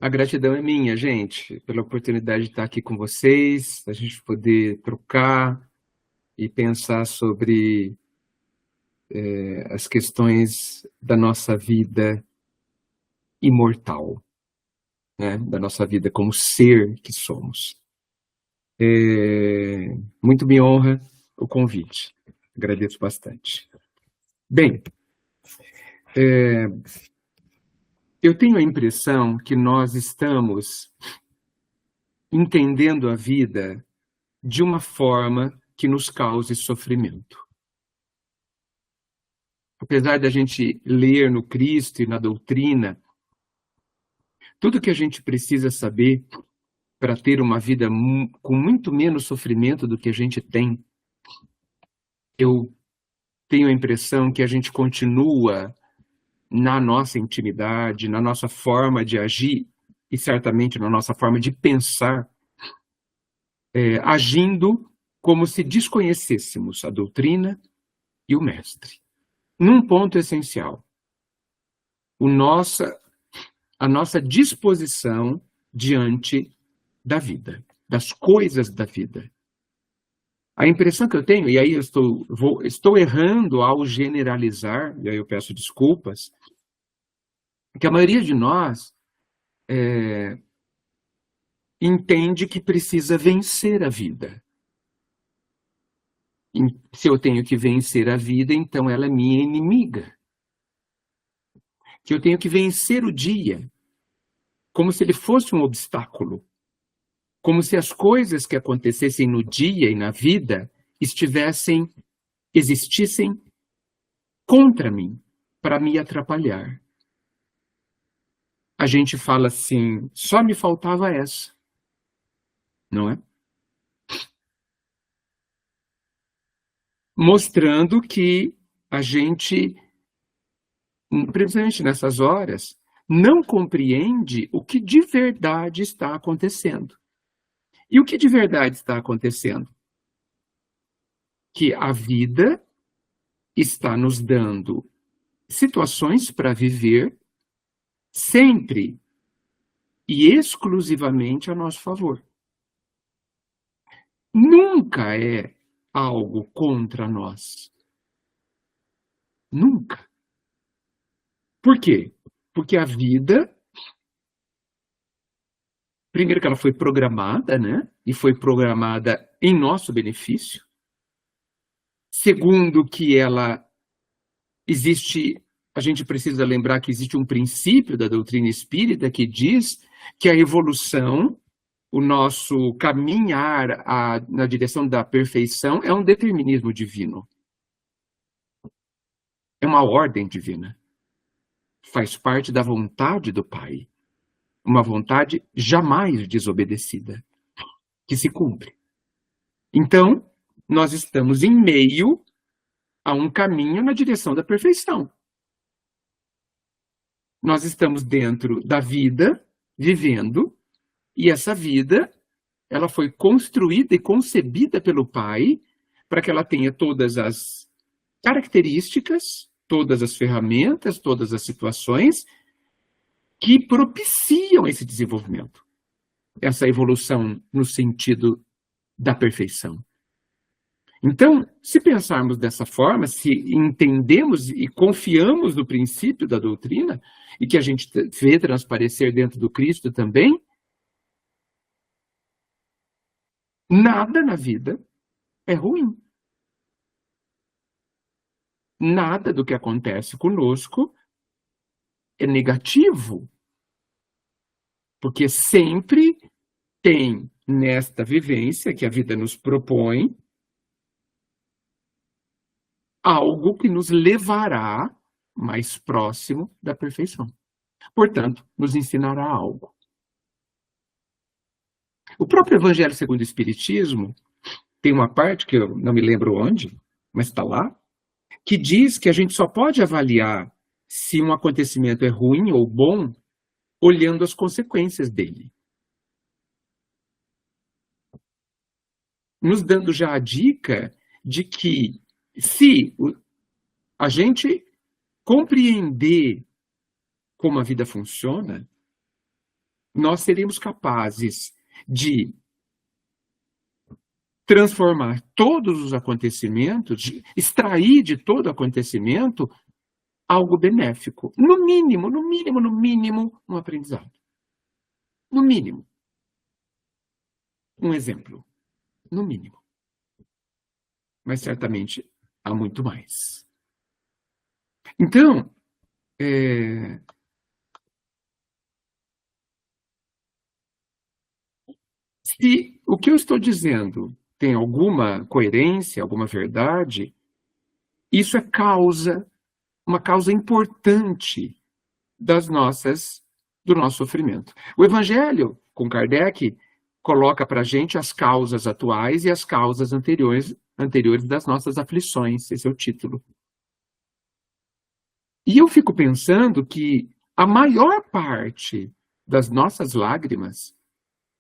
A gratidão é minha, gente, pela oportunidade de estar aqui com vocês, a gente poder trocar e pensar sobre as questões da nossa vida imortal, né? Da nossa vida como ser que somos. Muito me honra o convite. Agradeço bastante. Bem, eu tenho a impressão que nós estamos entendendo a vida de uma forma que nos cause sofrimento. Apesar da gente ler no Cristo e na doutrina, tudo que a gente precisa saber para ter uma vida com muito menos sofrimento do que a gente tem, eu tenho a impressão que a gente continua na nossa intimidade, na nossa forma de agir e certamente na nossa forma de pensar, agindo como se desconhecêssemos a doutrina e o mestre. Num ponto essencial, a nossa disposição diante da vida, das coisas da vida. A impressão que eu tenho, e aí eu estou errando ao generalizar, e aí eu peço desculpas, que a maioria de nós entende que precisa vencer a vida. E se eu tenho que vencer a vida, então ela é minha inimiga. Que eu tenho que vencer o dia, como se ele fosse um obstáculo. Como se as coisas que acontecessem no dia e na vida existissem contra mim, para me atrapalhar. A gente fala assim, só me faltava essa, não é? Mostrando que a gente, principalmente nessas horas, não compreende o que de verdade está acontecendo. E o que de verdade está acontecendo? Que a vida está nos dando situações para viver sempre e exclusivamente a nosso favor. Nunca é algo contra nós. Nunca. Por quê? Porque a vida, primeiro que ela foi programada, né? E foi programada em nosso benefício. Segundo que ela existe, a gente precisa lembrar que existe um princípio da doutrina espírita que diz que a evolução, o nosso caminhar na direção da perfeição é um determinismo divino. É uma ordem divina. Faz parte da vontade do Pai. Uma vontade jamais desobedecida, que se cumpre. Então, nós estamos em meio a um caminho na direção da perfeição. Nós estamos dentro da vida, vivendo, e essa vida, ela foi construída e concebida pelo Pai para que ela tenha todas as características, todas as ferramentas, todas as situações que propiciam esse desenvolvimento, essa evolução no sentido da perfeição. Então, se pensarmos dessa forma, se entendemos e confiamos no princípio da doutrina, e que a gente vê transparecer dentro do Cristo também, nada na vida é ruim. Nada do que acontece conosco é negativo, porque sempre tem nesta vivência que a vida nos propõe algo que nos levará mais próximo da perfeição. Portanto, nos ensinará algo. O próprio Evangelho segundo o Espiritismo tem uma parte, que eu não me lembro onde, mas está lá, que diz que a gente só pode avaliar se um acontecimento é ruim ou bom olhando as consequências dele. Nos dando já a dica de que se a gente compreender como a vida funciona, nós seremos capazes de transformar todos os acontecimentos, de extrair de todo acontecimento algo benéfico. No mínimo, no mínimo, no mínimo, um aprendizado. No mínimo. Um exemplo. No mínimo. Mas certamente há muito mais. Então, se o que eu estou dizendo tem alguma coerência, alguma verdade, isso é uma causa importante do nosso sofrimento. O Evangelho, com Kardec, coloca para a gente as causas atuais e as causas anteriores das nossas aflições. Esse é o título. E eu fico pensando que a maior parte das nossas lágrimas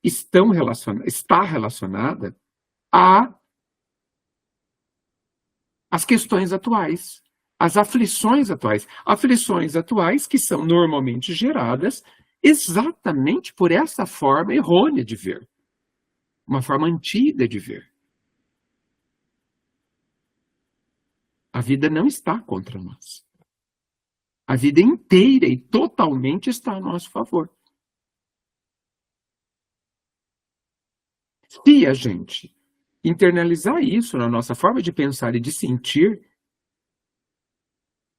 está relacionada às questões atuais, às aflições atuais que são normalmente geradas exatamente por essa forma errônea de ver, uma forma antiga de ver. A vida não está contra nós. A vida inteira e totalmente está a nosso favor. Se a gente internalizar isso na nossa forma de pensar e de sentir,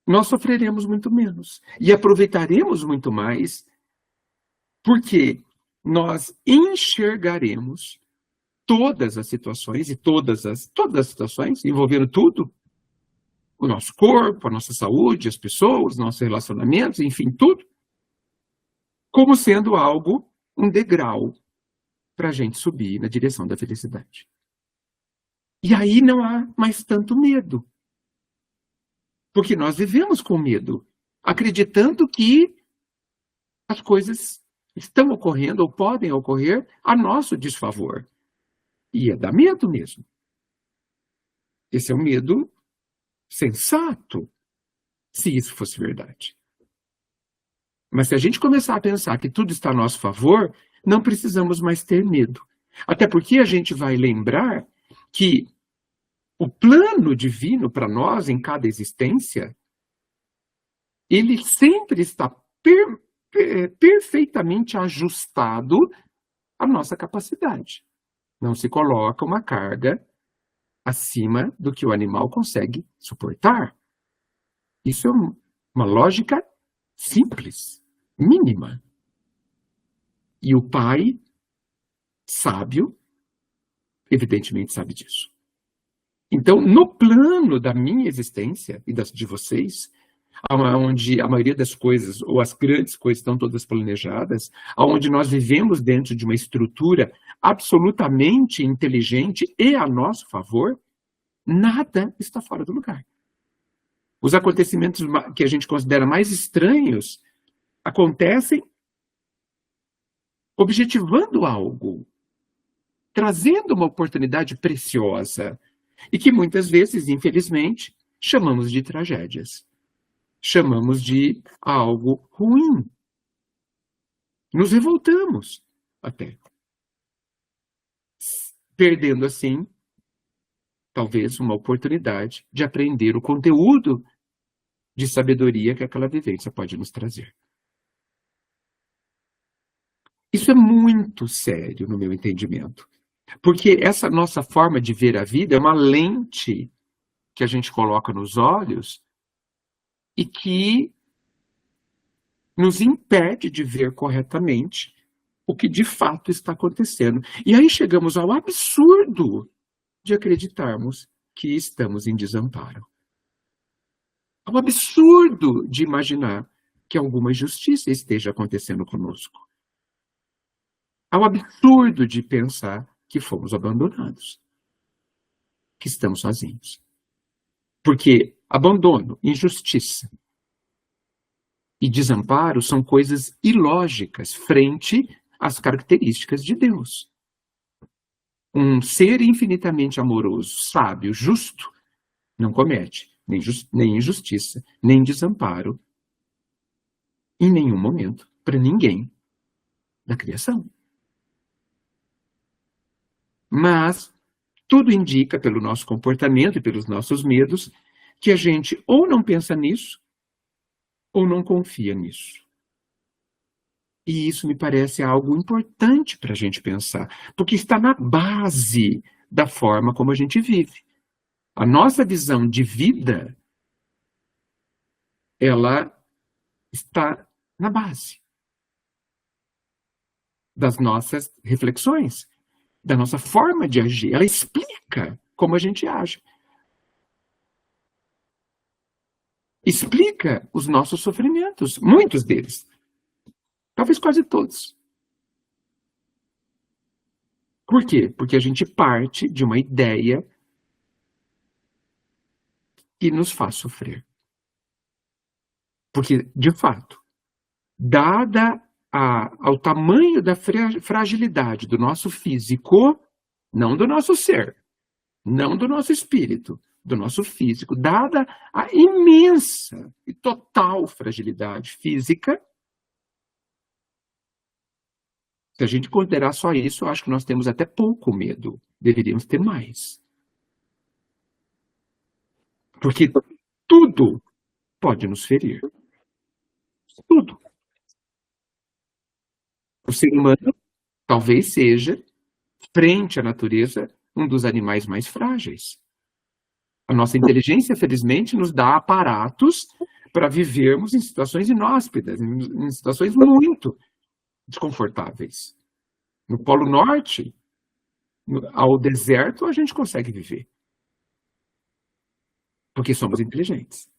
nós sofreremos muito menos e aproveitaremos muito mais, porque nós enxergaremos todas as situações e todas as situações envolvendo tudo, o nosso corpo, a nossa saúde, as pessoas, nossos relacionamentos, enfim, tudo, como sendo um degrau para a gente subir na direção da felicidade. E aí não há mais tanto medo. Porque nós vivemos com medo, acreditando que as coisas estão ocorrendo ou podem ocorrer a nosso desfavor. E é da medo mesmo. Esse é um medo sensato, se isso fosse verdade. Mas se a gente começar a pensar que tudo está a nosso favor, não precisamos mais ter medo. Até porque a gente vai lembrar que o plano divino para nós em cada existência, ele sempre está perfeitamente ajustado à nossa capacidade. Não se coloca uma carga acima do que o animal consegue suportar. Isso é uma lógica simples, mínima. E o pai, sábio, evidentemente sabe disso. Então, no plano da minha existência e das de vocês, onde a maioria das coisas, ou as grandes coisas, estão todas planejadas, onde nós vivemos dentro de uma estrutura absolutamente inteligente e a nosso favor, nada está fora do lugar. Os acontecimentos que a gente considera mais estranhos acontecem objetivando algo, trazendo uma oportunidade preciosa, e que muitas vezes, infelizmente, chamamos de tragédias. Chamamos de algo ruim. Nos revoltamos até. Perdendo, assim, talvez uma oportunidade de aprender o conteúdo de sabedoria que aquela vivência pode nos trazer. Isso é muito sério no meu entendimento. Porque essa nossa forma de ver a vida é uma lente que a gente coloca nos olhos e que nos impede de ver corretamente o que de fato está acontecendo. E aí chegamos ao absurdo de acreditarmos que estamos em desamparo. Ao absurdo de imaginar que alguma injustiça esteja acontecendo conosco. Ao absurdo de pensar que fomos abandonados, que estamos sozinhos. Porque abandono, injustiça e desamparo são coisas ilógicas frente às características de Deus. Um ser infinitamente amoroso, sábio, justo, não comete nem injustiça, nem desamparo em nenhum momento, para ninguém. da criação. Mas tudo indica, pelo nosso comportamento e pelos nossos medos, que a gente ou não pensa nisso, ou não confia nisso. E isso me parece algo importante para a gente pensar, porque está na base da forma como a gente vive. A nossa visão de vida, ela está na base das nossas reflexões, da nossa forma de agir. Ela explica como a gente age. Explica os nossos sofrimentos, muitos deles. Talvez quase todos. Por quê? Porque a gente parte de uma ideia que nos faz sofrer. Porque, de fato, dada ao tamanho da fragilidade do nosso físico, não do nosso ser, não do nosso espírito, do nosso físico, dada a imensa e total fragilidade física, se a gente considerar só isso, eu acho que nós temos até pouco medo. Deveríamos ter mais. Porque tudo pode nos ferir. Tudo. O ser humano talvez seja, frente à natureza, um dos animais mais frágeis. A nossa inteligência, felizmente, nos dá aparatos para vivermos em situações inóspitas, em situações muito desconfortáveis. No Polo Norte, ao deserto, a gente consegue viver. Porque somos inteligentes.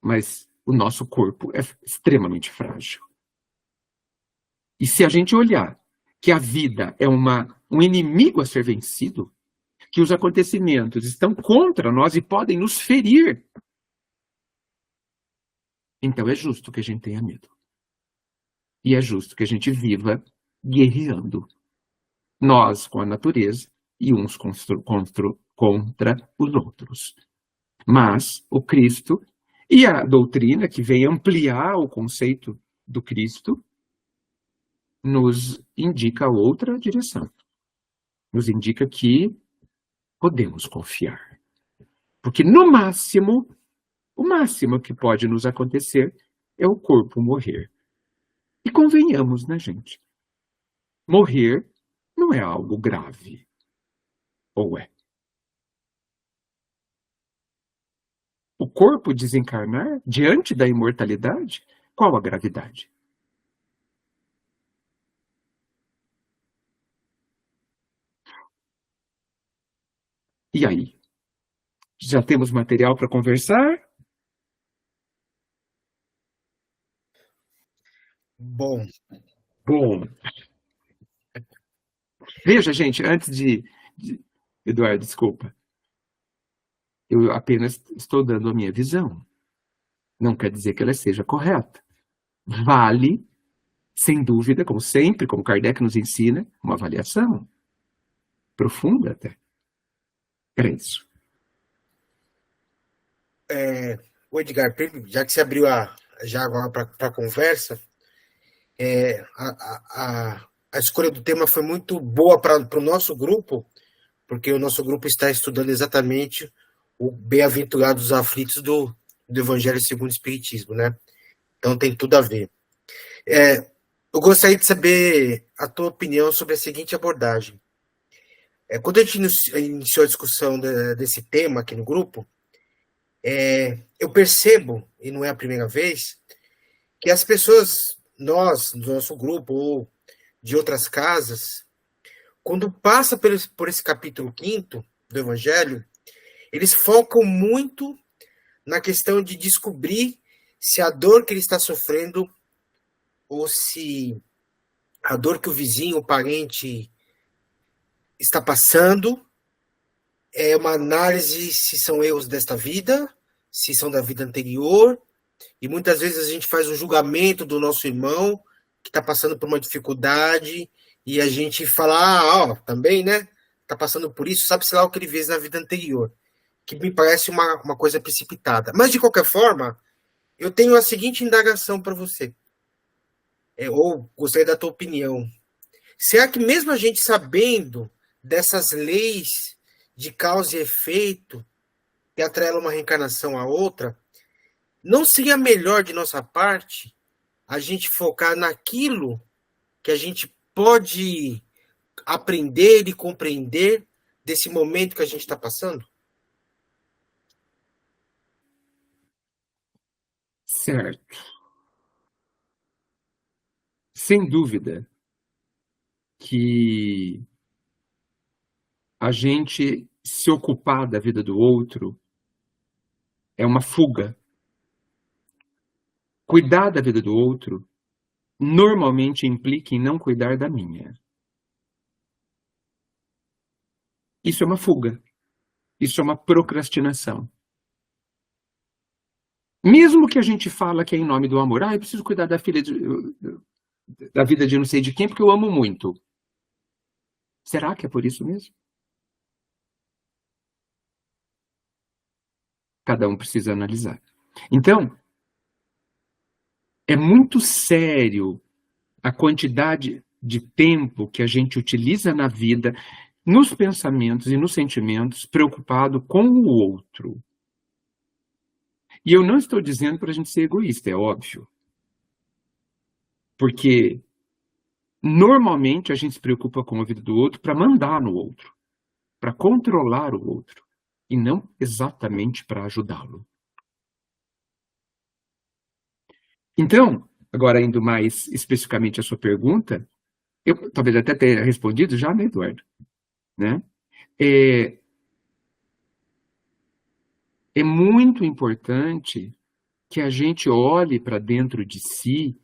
Mas o nosso corpo é extremamente frágil. E se a gente olhar que a vida é um inimigo a ser vencido, que os acontecimentos estão contra nós e podem nos ferir, então é justo que a gente tenha medo. E é justo que a gente viva guerreando. Nós com a natureza e uns contra os outros. Mas o Cristo e a doutrina que vem ampliar o conceito do Cristo nos indica outra direção. Nos indica que podemos confiar. Porque no máximo, o máximo que pode nos acontecer é o corpo morrer. E convenhamos, né, gente? Morrer não é algo grave. Ou é? O corpo desencarnar diante da imortalidade, qual a gravidade? E aí? Já temos material para conversar? Bom, Bom, veja, gente, antes de... Eduardo, desculpa. Eu apenas estou dando a minha visão. Não quer dizer que ela seja correta. Vale, sem dúvida, como sempre, como Kardec nos ensina, uma avaliação profunda até. Era isso. o Edgar, já que você abriu já agora para a conversa, a escolha do tema foi muito boa para o nosso grupo, porque o nosso grupo está estudando exatamente o Bem-aventurados aflitos do Evangelho segundo o Espiritismo, né? Então tem tudo a ver. Eu gostaria de saber a tua opinião sobre a seguinte abordagem. Quando a gente iniciou a discussão desse tema aqui no grupo, eu percebo, e não é a primeira vez, que as pessoas, nós, do nosso grupo, ou de outras casas, quando passa por esse capítulo 5º do Evangelho, eles focam muito na questão de descobrir se a dor que ele está sofrendo, ou se a dor que o vizinho, o parente está passando, é uma análise se são erros desta vida, se são da vida anterior, e muitas vezes a gente faz um julgamento do nosso irmão que está passando por uma dificuldade, e a gente fala, também, né? Está passando por isso, sabe-se lá o que ele fez na vida anterior, que me parece uma coisa precipitada. Mas, de qualquer forma, eu tenho a seguinte indagação para você. ou gostaria da tua opinião. Será que mesmo a gente sabendo dessas leis de causa e efeito, que atrelam uma reencarnação à outra, não seria melhor de nossa parte a gente focar naquilo que a gente pode aprender e compreender desse momento que a gente está passando? Certo. Sem dúvida que a gente se ocupar da vida do outro é uma fuga. Cuidar da vida do outro normalmente implica em não cuidar da minha. Isso é uma fuga. Isso é uma procrastinação. Mesmo que a gente fala que é em nome do amor, eu preciso cuidar da da vida de não sei de quem porque eu amo muito. Será que é por isso mesmo? Cada um precisa analisar. Então, é muito sério a quantidade de tempo que a gente utiliza na vida, nos pensamentos e nos sentimentos, preocupado com o outro. E eu não estou dizendo para a gente ser egoísta, é óbvio. Porque normalmente a gente se preocupa com a vida do outro para mandar no outro, para controlar o outro, e não exatamente para ajudá-lo. Então, agora indo mais especificamente à sua pergunta, eu talvez até tenha respondido já, né, Eduardo? Né? É muito importante que a gente olhe para dentro de si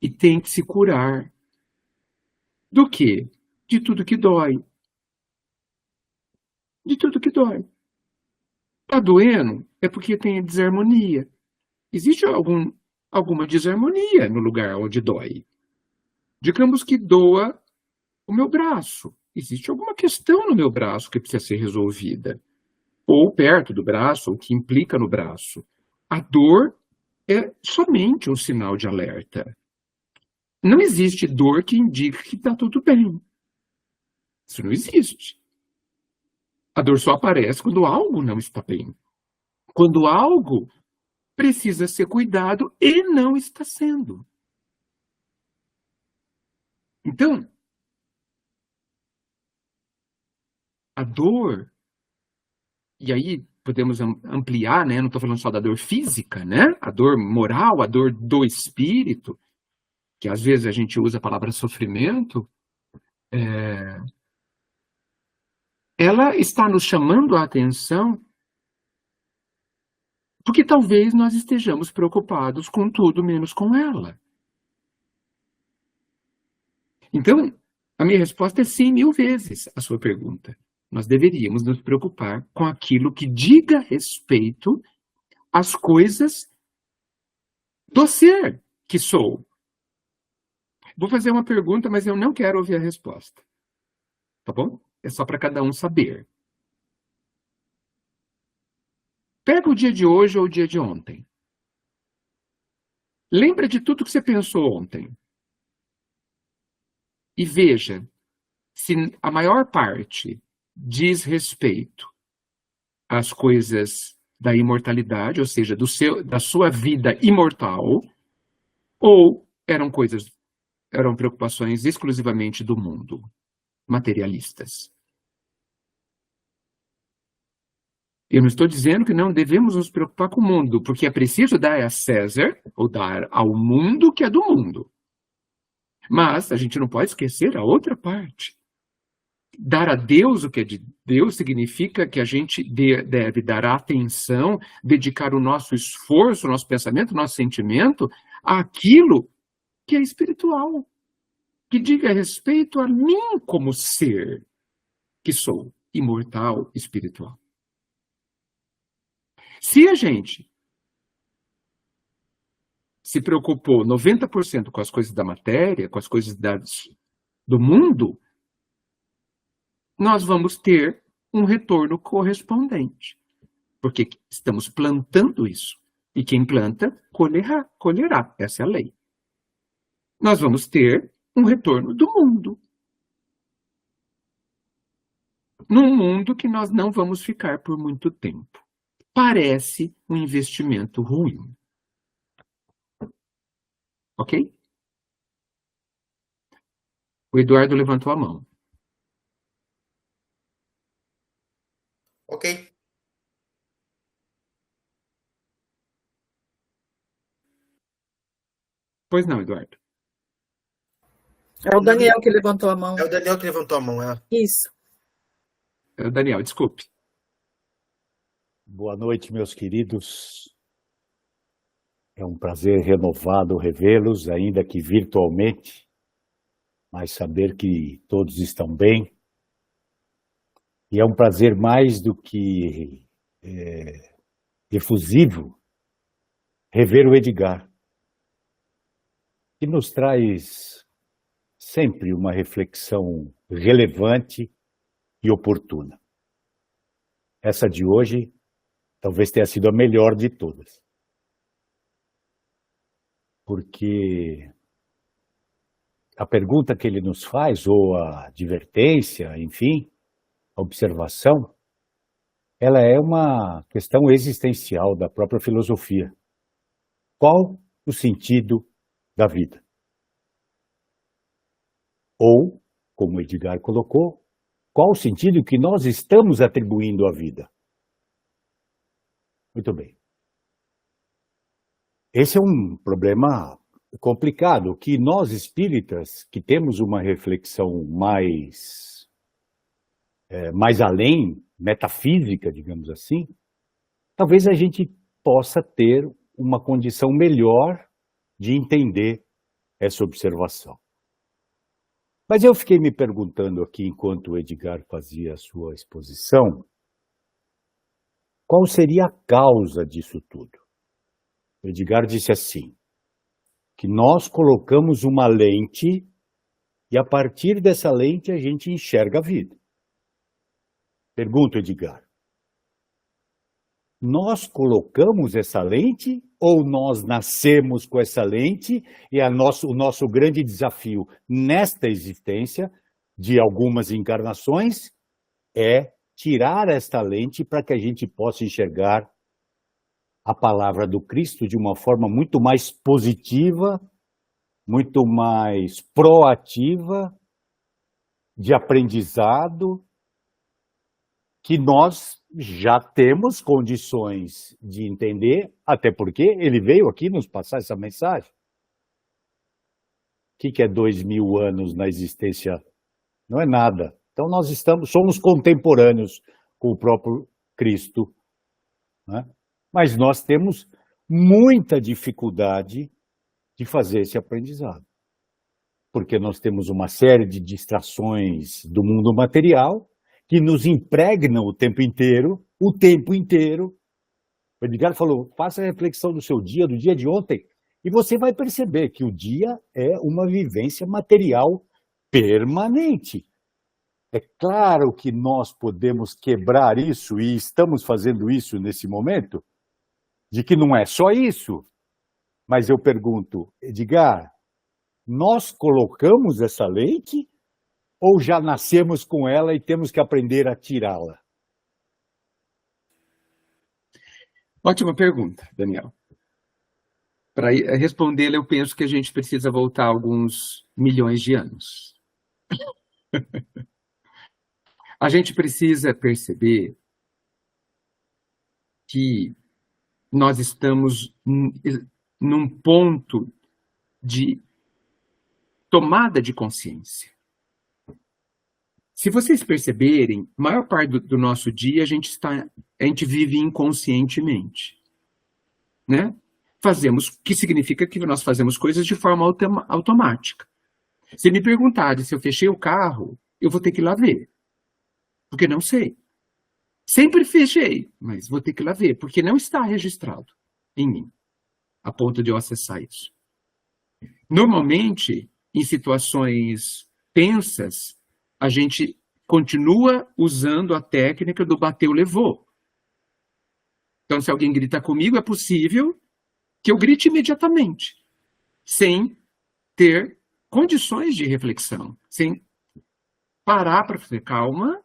e tente se curar. Do quê? De tudo que dói. De tudo que dói. Está doendo é porque tem desarmonia. Existe alguma desarmonia no lugar onde dói. Digamos que doa o meu braço. Existe alguma questão no meu braço que precisa ser resolvida. Ou perto do braço, ou que implica no braço. A dor é somente um sinal de alerta. Não existe dor que indique que está tudo bem. Isso não existe. A dor só aparece quando algo não está bem. Quando algo precisa ser cuidado e não está sendo. Então, a dor, e aí podemos ampliar, né? Não estou falando só da dor física, né? A dor moral, a dor do espírito, que às vezes a gente usa a palavra sofrimento, ela está nos chamando a atenção porque talvez nós estejamos preocupados com tudo menos com ela. Então, a minha resposta é sim, 1000 vezes a sua pergunta. Nós deveríamos nos preocupar com aquilo que diga respeito às coisas do ser que sou. Vou fazer uma pergunta, mas eu não quero ouvir a resposta. Tá bom? É só para cada um saber. Pega o dia de hoje ou o dia de ontem. Lembra de tudo que você pensou ontem. E veja se a maior parte diz respeito às coisas da imortalidade, ou seja, da sua vida imortal, ou eram preocupações exclusivamente do mundo, materialistas. Eu não estou dizendo que não devemos nos preocupar com o mundo, porque é preciso dar a César, ou dar ao mundo que é do mundo. Mas a gente não pode esquecer a outra parte. Dar a Deus o que é de Deus significa que a gente deve dar atenção, dedicar o nosso esforço, o nosso pensamento, o nosso sentimento àquilo que é espiritual, que diga respeito a mim como ser, que sou imortal espiritual. Se a gente se preocupou 90% com as coisas da matéria, com as coisas do mundo, nós vamos ter um retorno correspondente. Porque estamos plantando isso. E quem planta, colherá. Essa é a lei. nós vamos ter um retorno do mundo. Num mundo que nós não vamos ficar por muito tempo. Parece um investimento ruim. Ok? O Eduardo levantou a mão. Ok. Pois não, Eduardo. É o Daniel que levantou a mão. É o Daniel que levantou a mão, é. Isso. Daniel, desculpe. Boa noite, meus queridos. É um prazer renovado revê-los, ainda que virtualmente, mas saber que todos estão bem. E é um prazer mais do que efusivo rever o Edgar, que nos traz sempre uma reflexão relevante e oportuna. Essa de hoje talvez tenha sido a melhor de todas. Porque a pergunta que ele nos faz, ou a advertência, enfim, a observação, ela é uma questão existencial da própria filosofia. Qual o sentido da vida? Ou, como Edgar colocou, qual o sentido que nós estamos atribuindo à vida? Muito bem. Esse é um problema complicado, que nós espíritas, que temos uma reflexão mais além, metafísica, digamos assim, talvez a gente possa ter uma condição melhor de entender essa observação. Mas eu fiquei me perguntando aqui, enquanto o Edgar fazia a sua exposição, qual seria a causa disso tudo? O Edgar disse assim, que nós colocamos uma lente e a partir dessa lente a gente enxerga a vida. Pergunto, Edgar, nós colocamos essa lente ou nós nascemos com essa lente e o nosso grande desafio nesta existência de algumas encarnações é tirar esta lente para que a gente possa enxergar a palavra do Cristo de uma forma muito mais positiva, muito mais proativa, de aprendizado, que nós já temos condições de entender, até porque ele veio aqui nos passar essa mensagem. O que é 2000 anos na existência? Não é nada. Então nós somos contemporâneos com o próprio Cristo, né? Mas nós temos muita dificuldade de fazer esse aprendizado. Porque nós temos uma série de distrações do mundo material que nos impregnam o tempo inteiro. O Edgar falou, faça a reflexão do seu dia, do dia de ontem, e você vai perceber que o dia é uma vivência material permanente. É claro que nós podemos quebrar isso, e estamos fazendo isso nesse momento, de que não é só isso. Mas eu pergunto, Edgar, nós colocamos essa lente ou já nascemos com ela e temos que aprender a tirá-la? Ótima pergunta, Daniel. Para respondê-la, eu penso que a gente precisa voltar alguns milhões de anos. A gente precisa perceber que nós estamos num ponto de tomada de consciência. Se vocês perceberem, a maior parte do nosso dia a gente vive inconscientemente, né? Que significa que nós fazemos coisas de forma automática. Se me perguntarem se eu fechei o carro, eu vou ter que ir lá ver, porque não sei. Sempre fechei, mas vou ter que ir lá ver, porque não está registrado em mim, a ponto de eu acessar isso. Normalmente, em situações tensas, a gente continua usando a técnica do bateu, levou. Então, se alguém grita comigo, é possível que eu grite imediatamente, sem ter condições de reflexão, sem parar para fazer calma,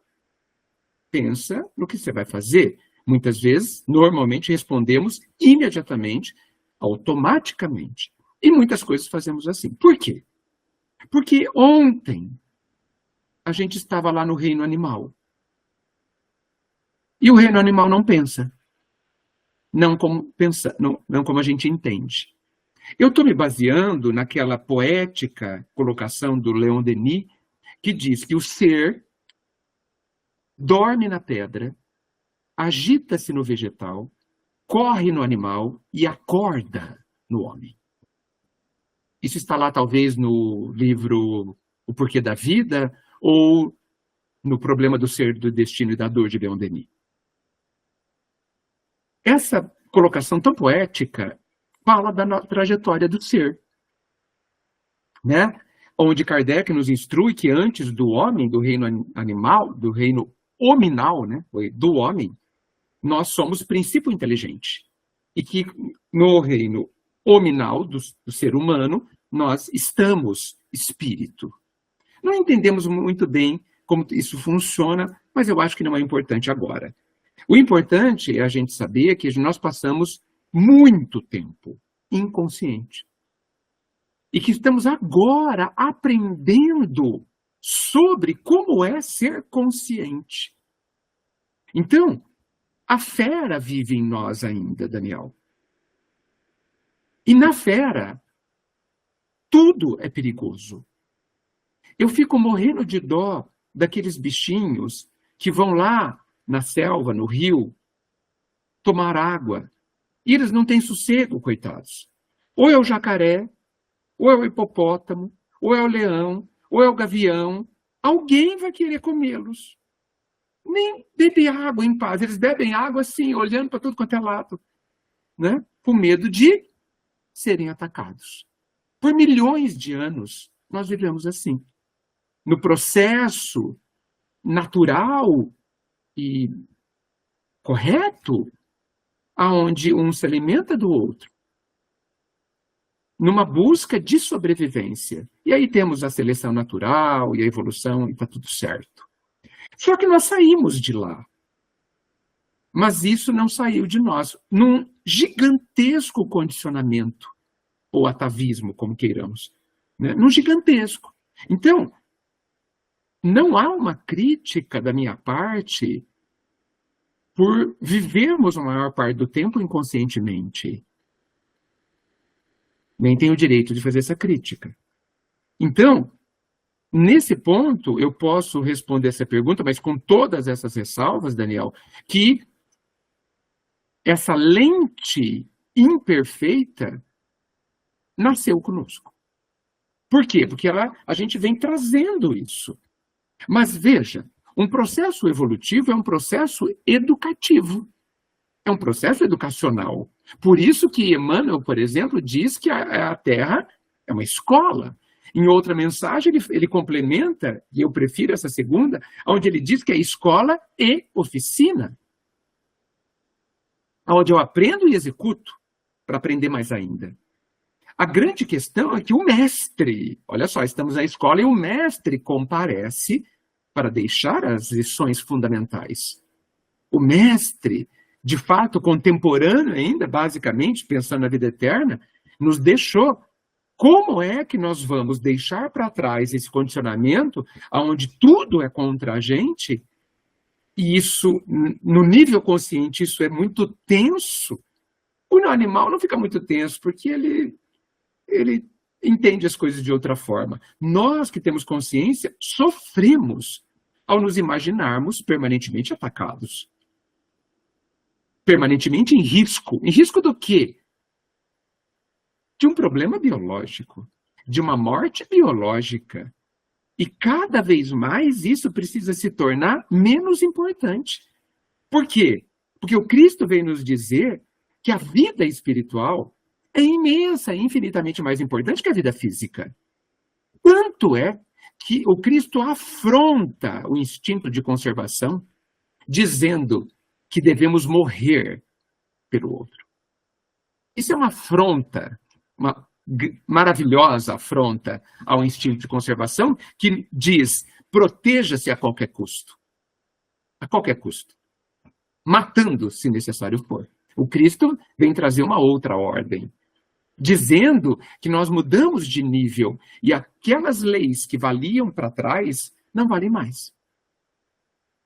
pensa no que você vai fazer. Muitas vezes, normalmente, respondemos imediatamente, automaticamente. E muitas coisas fazemos assim. Por quê? Porque ontem a gente estava lá no reino animal. E o reino animal não pensa. Não como a gente entende. Eu estou me baseando naquela poética colocação do Leon Denis, que diz que o ser dorme na pedra, agita-se no vegetal, corre no animal e acorda no homem. Isso está lá, talvez, no livro O Porquê da Vida ou no Problema do Ser, do Destino e da Dor, de Leon Denis. Essa colocação tão poética fala da trajetória do ser, né? Onde Kardec nos instrui que antes do homem, do reino animal, do reino hominal, né? Do homem, nós somos princípio inteligente. E que no reino hominal, do ser humano, nós estamos espírito. Não entendemos muito bem como isso funciona, mas eu acho que não é importante agora. O importante é a gente saber que nós passamos muito tempo inconsciente. E que estamos agora aprendendo sobre como é ser consciente. Então, a fera vive em nós ainda, Daniel. E na fera, tudo é perigoso. Eu fico morrendo de dó daqueles bichinhos que vão lá na selva, no rio, tomar água. E eles não têm sossego, coitados. Ou é o jacaré, ou é o hipopótamo, ou é o leão, ou é o gavião. Alguém vai querer comê-los. Nem beber água em paz. Eles bebem água assim, olhando para tudo quanto é lado, né? Com medo de serem atacados. Por milhões de anos, nós vivemos assim. No processo natural e correto, aonde um se alimenta do outro, numa busca de sobrevivência. E aí temos a seleção natural e a evolução, e está tudo certo. Só que nós saímos de lá. Mas isso não saiu de nós, num gigantesco condicionamento, ou atavismo, como queiramos, né? Num gigantesco. Então, não há uma crítica da minha parte por vivermos a maior parte do tempo inconscientemente. Nem tenho o direito de fazer essa crítica. Então, nesse ponto, eu posso responder essa pergunta, mas com todas essas ressalvas, Daniel, que essa lente imperfeita nasceu conosco. Por quê? Porque a gente vem trazendo isso. Mas veja, um processo evolutivo é um processo educativo. É um processo educacional. Por isso que Emmanuel, por exemplo, diz que a Terra é uma escola. Em outra mensagem, ele complementa, e eu prefiro essa segunda, onde ele diz que é escola e oficina. Onde eu aprendo e executo, para aprender mais ainda. A grande questão é que o mestre, olha só, estamos na escola e o mestre comparece para deixar as lições fundamentais. O mestre, de fato, contemporâneo ainda, basicamente, pensando na vida eterna, nos deixou. Como é que nós vamos deixar para trás esse condicionamento, onde tudo é contra a gente? E isso, no nível consciente, isso é muito tenso. O animal não fica muito tenso, porque ele entende as coisas de outra forma. Nós que temos consciência, sofremos ao nos imaginarmos permanentemente atacados. Permanentemente em risco. Em risco do quê? De um problema biológico, de uma morte biológica. E cada vez mais isso precisa se tornar menos importante. Por quê? Porque o Cristo veio nos dizer que a vida espiritual é imensa, infinitamente mais importante que a vida física. Tanto é que o Cristo afronta o instinto de conservação, dizendo que devemos morrer pelo outro. Isso é uma afronta, maravilhosa afronta ao instinto de conservação, que diz: proteja-se a qualquer custo. A qualquer custo. Matando, se necessário for. O Cristo vem trazer uma outra ordem, dizendo que nós mudamos de nível e aquelas leis que valiam para trás não valem mais.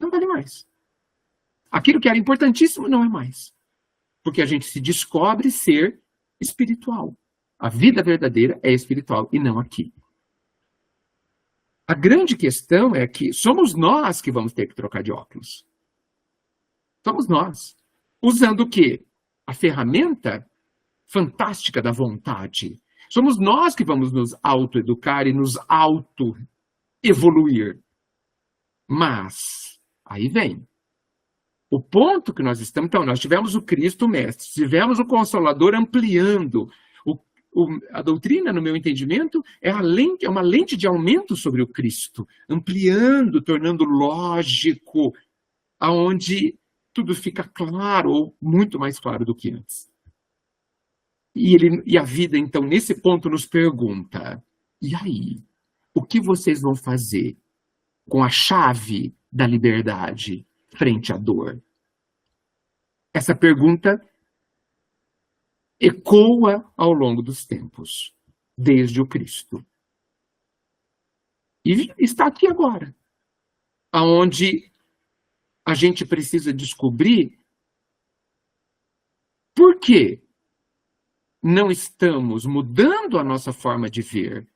Não vale mais. Aquilo que era importantíssimo não é mais. Porque a gente se descobre ser espiritual. A vida verdadeira é espiritual e não aqui. A grande questão é que somos nós que vamos ter que trocar de óculos. Somos nós. Usando o quê? A ferramenta fantástica da vontade. Somos nós que vamos nos autoeducar e nos auto-evoluir. Mas, aí vem. O ponto que nós estamos... Então, nós tivemos o Cristo Mestre, tivemos o Consolador ampliando. A doutrina, no meu entendimento, é uma lente de aumento sobre o Cristo, ampliando, tornando lógico, aonde tudo fica claro, ou muito mais claro do que antes. E a vida, então, nesse ponto, nos pergunta: e aí? O que vocês vão fazer com a chave da liberdade frente à dor? Essa pergunta ecoa ao longo dos tempos, desde o Cristo. E está aqui agora, aonde a gente precisa descobrir por que não estamos mudando a nossa forma de ver.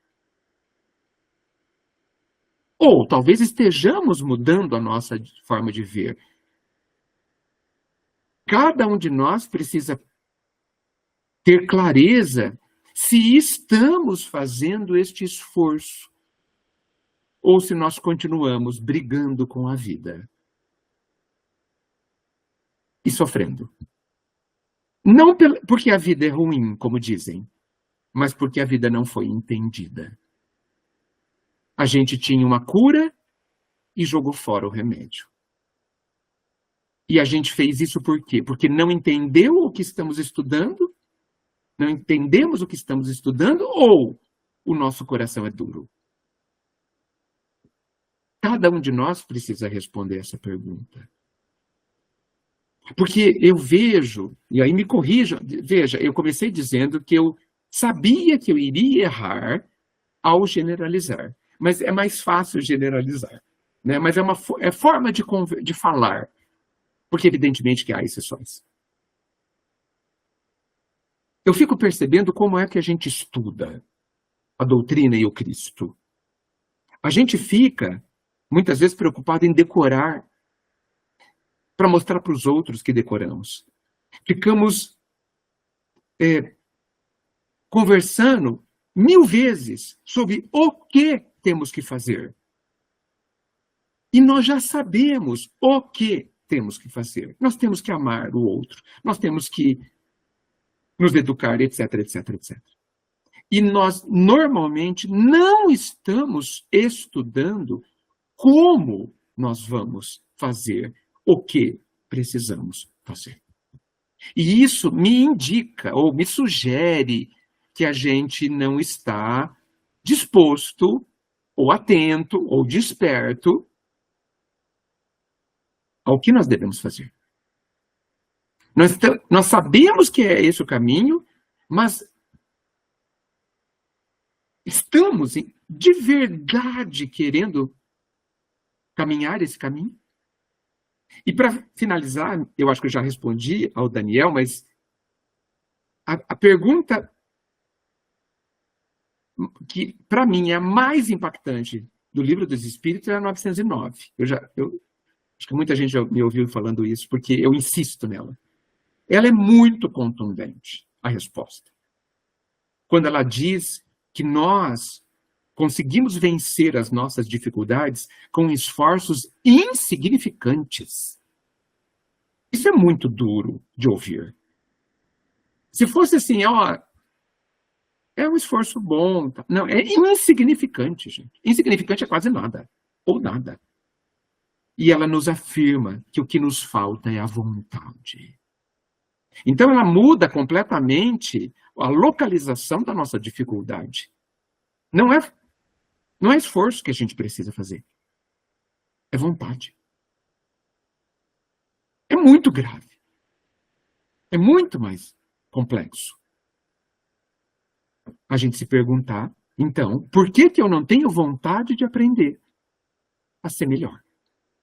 Ou talvez estejamos mudando a nossa forma de ver. Cada um de nós precisa ter clareza se estamos fazendo este esforço ou se nós continuamos brigando com a vida e sofrendo. Não porque a vida é ruim, como dizem, mas porque a vida não foi entendida. A gente tinha uma cura e jogou fora o remédio. E a gente fez isso por quê? Porque não entendeu o que estamos estudando, não entendemos o que estamos estudando, ou o nosso coração é duro? Cada um de nós precisa responder essa pergunta. Porque eu vejo, e aí me corrijam, veja, eu comecei dizendo que eu sabia que eu iria errar ao generalizar. Mas é mais fácil generalizar, né? Mas é forma de falar, porque evidentemente que há exceções. Eu fico percebendo como é que a gente estuda a doutrina e o Cristo. A gente fica, muitas vezes, preocupado em decorar para mostrar para os outros que decoramos. Ficamos conversando 1000 vezes sobre o que temos que fazer. E nós já sabemos o que temos que fazer. Nós temos que amar o outro. Nós temos que nos educar, etc, etc, etc. E nós, normalmente, não estamos estudando como nós vamos fazer o que precisamos fazer. E isso me indica, ou me sugere, que a gente não está disposto, ou atento, ou desperto ao que nós devemos fazer. Nós sabemos que é esse o caminho, mas estamos de verdade querendo caminhar esse caminho? E para finalizar, eu acho que eu já respondi ao Daniel, mas a pergunta que, para mim, é a mais impactante do Livro dos Espíritos é a 909. Acho que muita gente já me ouviu falando isso, porque eu insisto nela. Ela é muito contundente, a resposta. Quando ela diz que nós conseguimos vencer as nossas dificuldades com esforços insignificantes. Isso é muito duro de ouvir. Se fosse assim, é um esforço bom. Não, é insignificante, gente. Insignificante é quase nada, ou nada. E ela nos afirma que o que nos falta é a vontade. Então ela muda completamente a localização da nossa dificuldade. Não é esforço que a gente precisa fazer. É vontade. É muito grave. É muito mais complexo. A gente se perguntar, então, por que eu não tenho vontade de aprender a ser melhor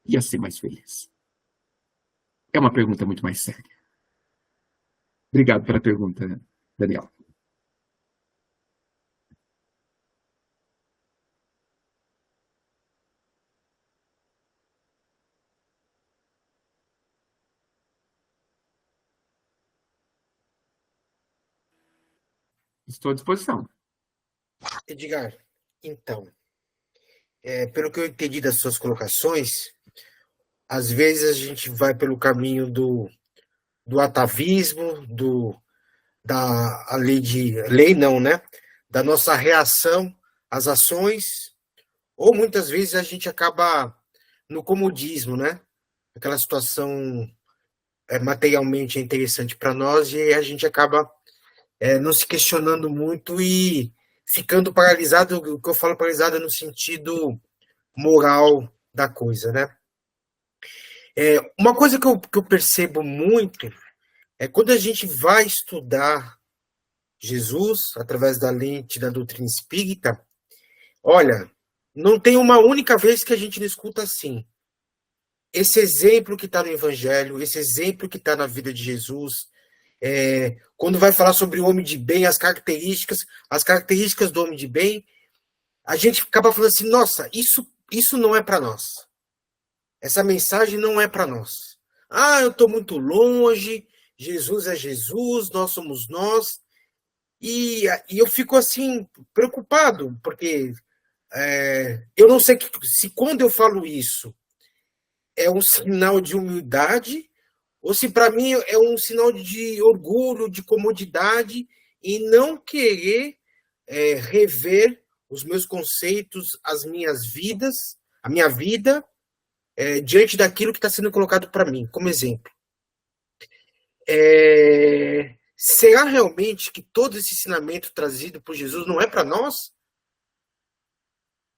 e a ser mais feliz? É uma pergunta muito mais séria. Obrigado pela pergunta, Daniel. Estou à disposição. Edgar, então, pelo que eu entendi das suas colocações, às vezes a gente vai pelo caminho do atavismo, da lei não, né? Da nossa reação às ações, ou muitas vezes a gente acaba no comodismo, né? Aquela situação materialmente é interessante para nós e a gente acaba não se questionando muito e ficando paralisado. O que eu falo paralisado é no sentido moral da coisa, né? Uma coisa que eu percebo muito é quando a gente vai estudar Jesus através da lente da doutrina espírita, olha, não tem uma única vez que a gente não escuta assim. Esse exemplo que está no Evangelho, esse exemplo que está na vida de Jesus, quando vai falar sobre o homem de bem, as características do homem de bem, a gente acaba falando assim, nossa, isso não é para nós. Essa mensagem não é para nós. Ah, eu estou muito longe, Jesus é Jesus, nós somos nós. E eu fico assim, preocupado, porque eu não sei se quando eu falo isso é um sinal de humildade, ou se para mim é um sinal de orgulho, de comodidade, e não querer rever os meus conceitos, a minha vida, diante daquilo que está sendo colocado para mim, como exemplo. Será realmente que todo esse ensinamento trazido por Jesus não é para nós?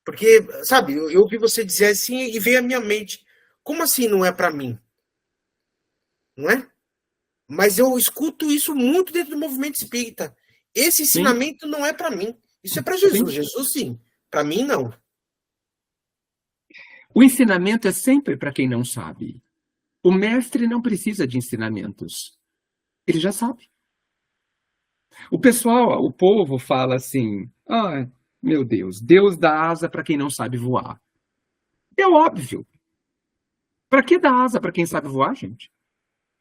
Porque, sabe, eu ouvi você dizer assim e veio à minha mente, como assim não é para mim? Não é? Mas eu escuto isso muito dentro do movimento espírita. Esse ensinamento não é para mim. Isso é para Jesus. Sim. Jesus, sim. Para mim, não. O ensinamento é sempre para quem não sabe. O mestre não precisa de ensinamentos. Ele já sabe. O povo fala assim, meu Deus dá asa para quem não sabe voar. É óbvio. Para que dar asa para quem sabe voar, gente?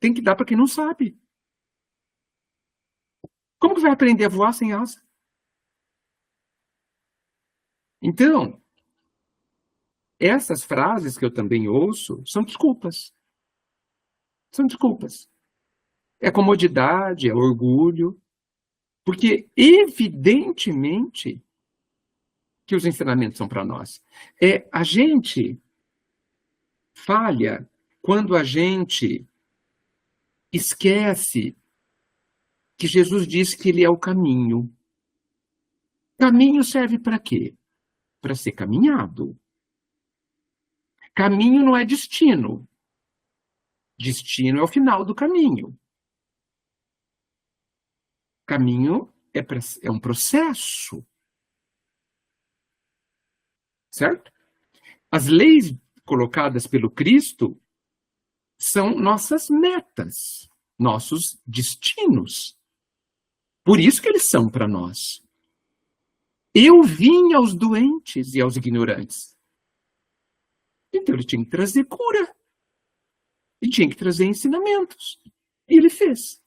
Tem que dar para quem não sabe. Como que vai aprender a voar sem asa? Então, essas frases que eu também ouço são desculpas. São desculpas. É comodidade, é orgulho. Porque, evidentemente, que os ensinamentos são para nós. A gente falha quando a gente esquece que Jesus disse que ele é o caminho. Caminho serve para quê? Para ser caminhado. Caminho não é destino. Destino é o final do caminho. Caminho é um processo. Certo? As leis colocadas pelo Cristo são nossas metas, nossos destinos. Por isso que eles são para nós. Eu vim aos doentes e aos ignorantes. Então ele tinha que trazer cura. E tinha que trazer ensinamentos. E ele fez.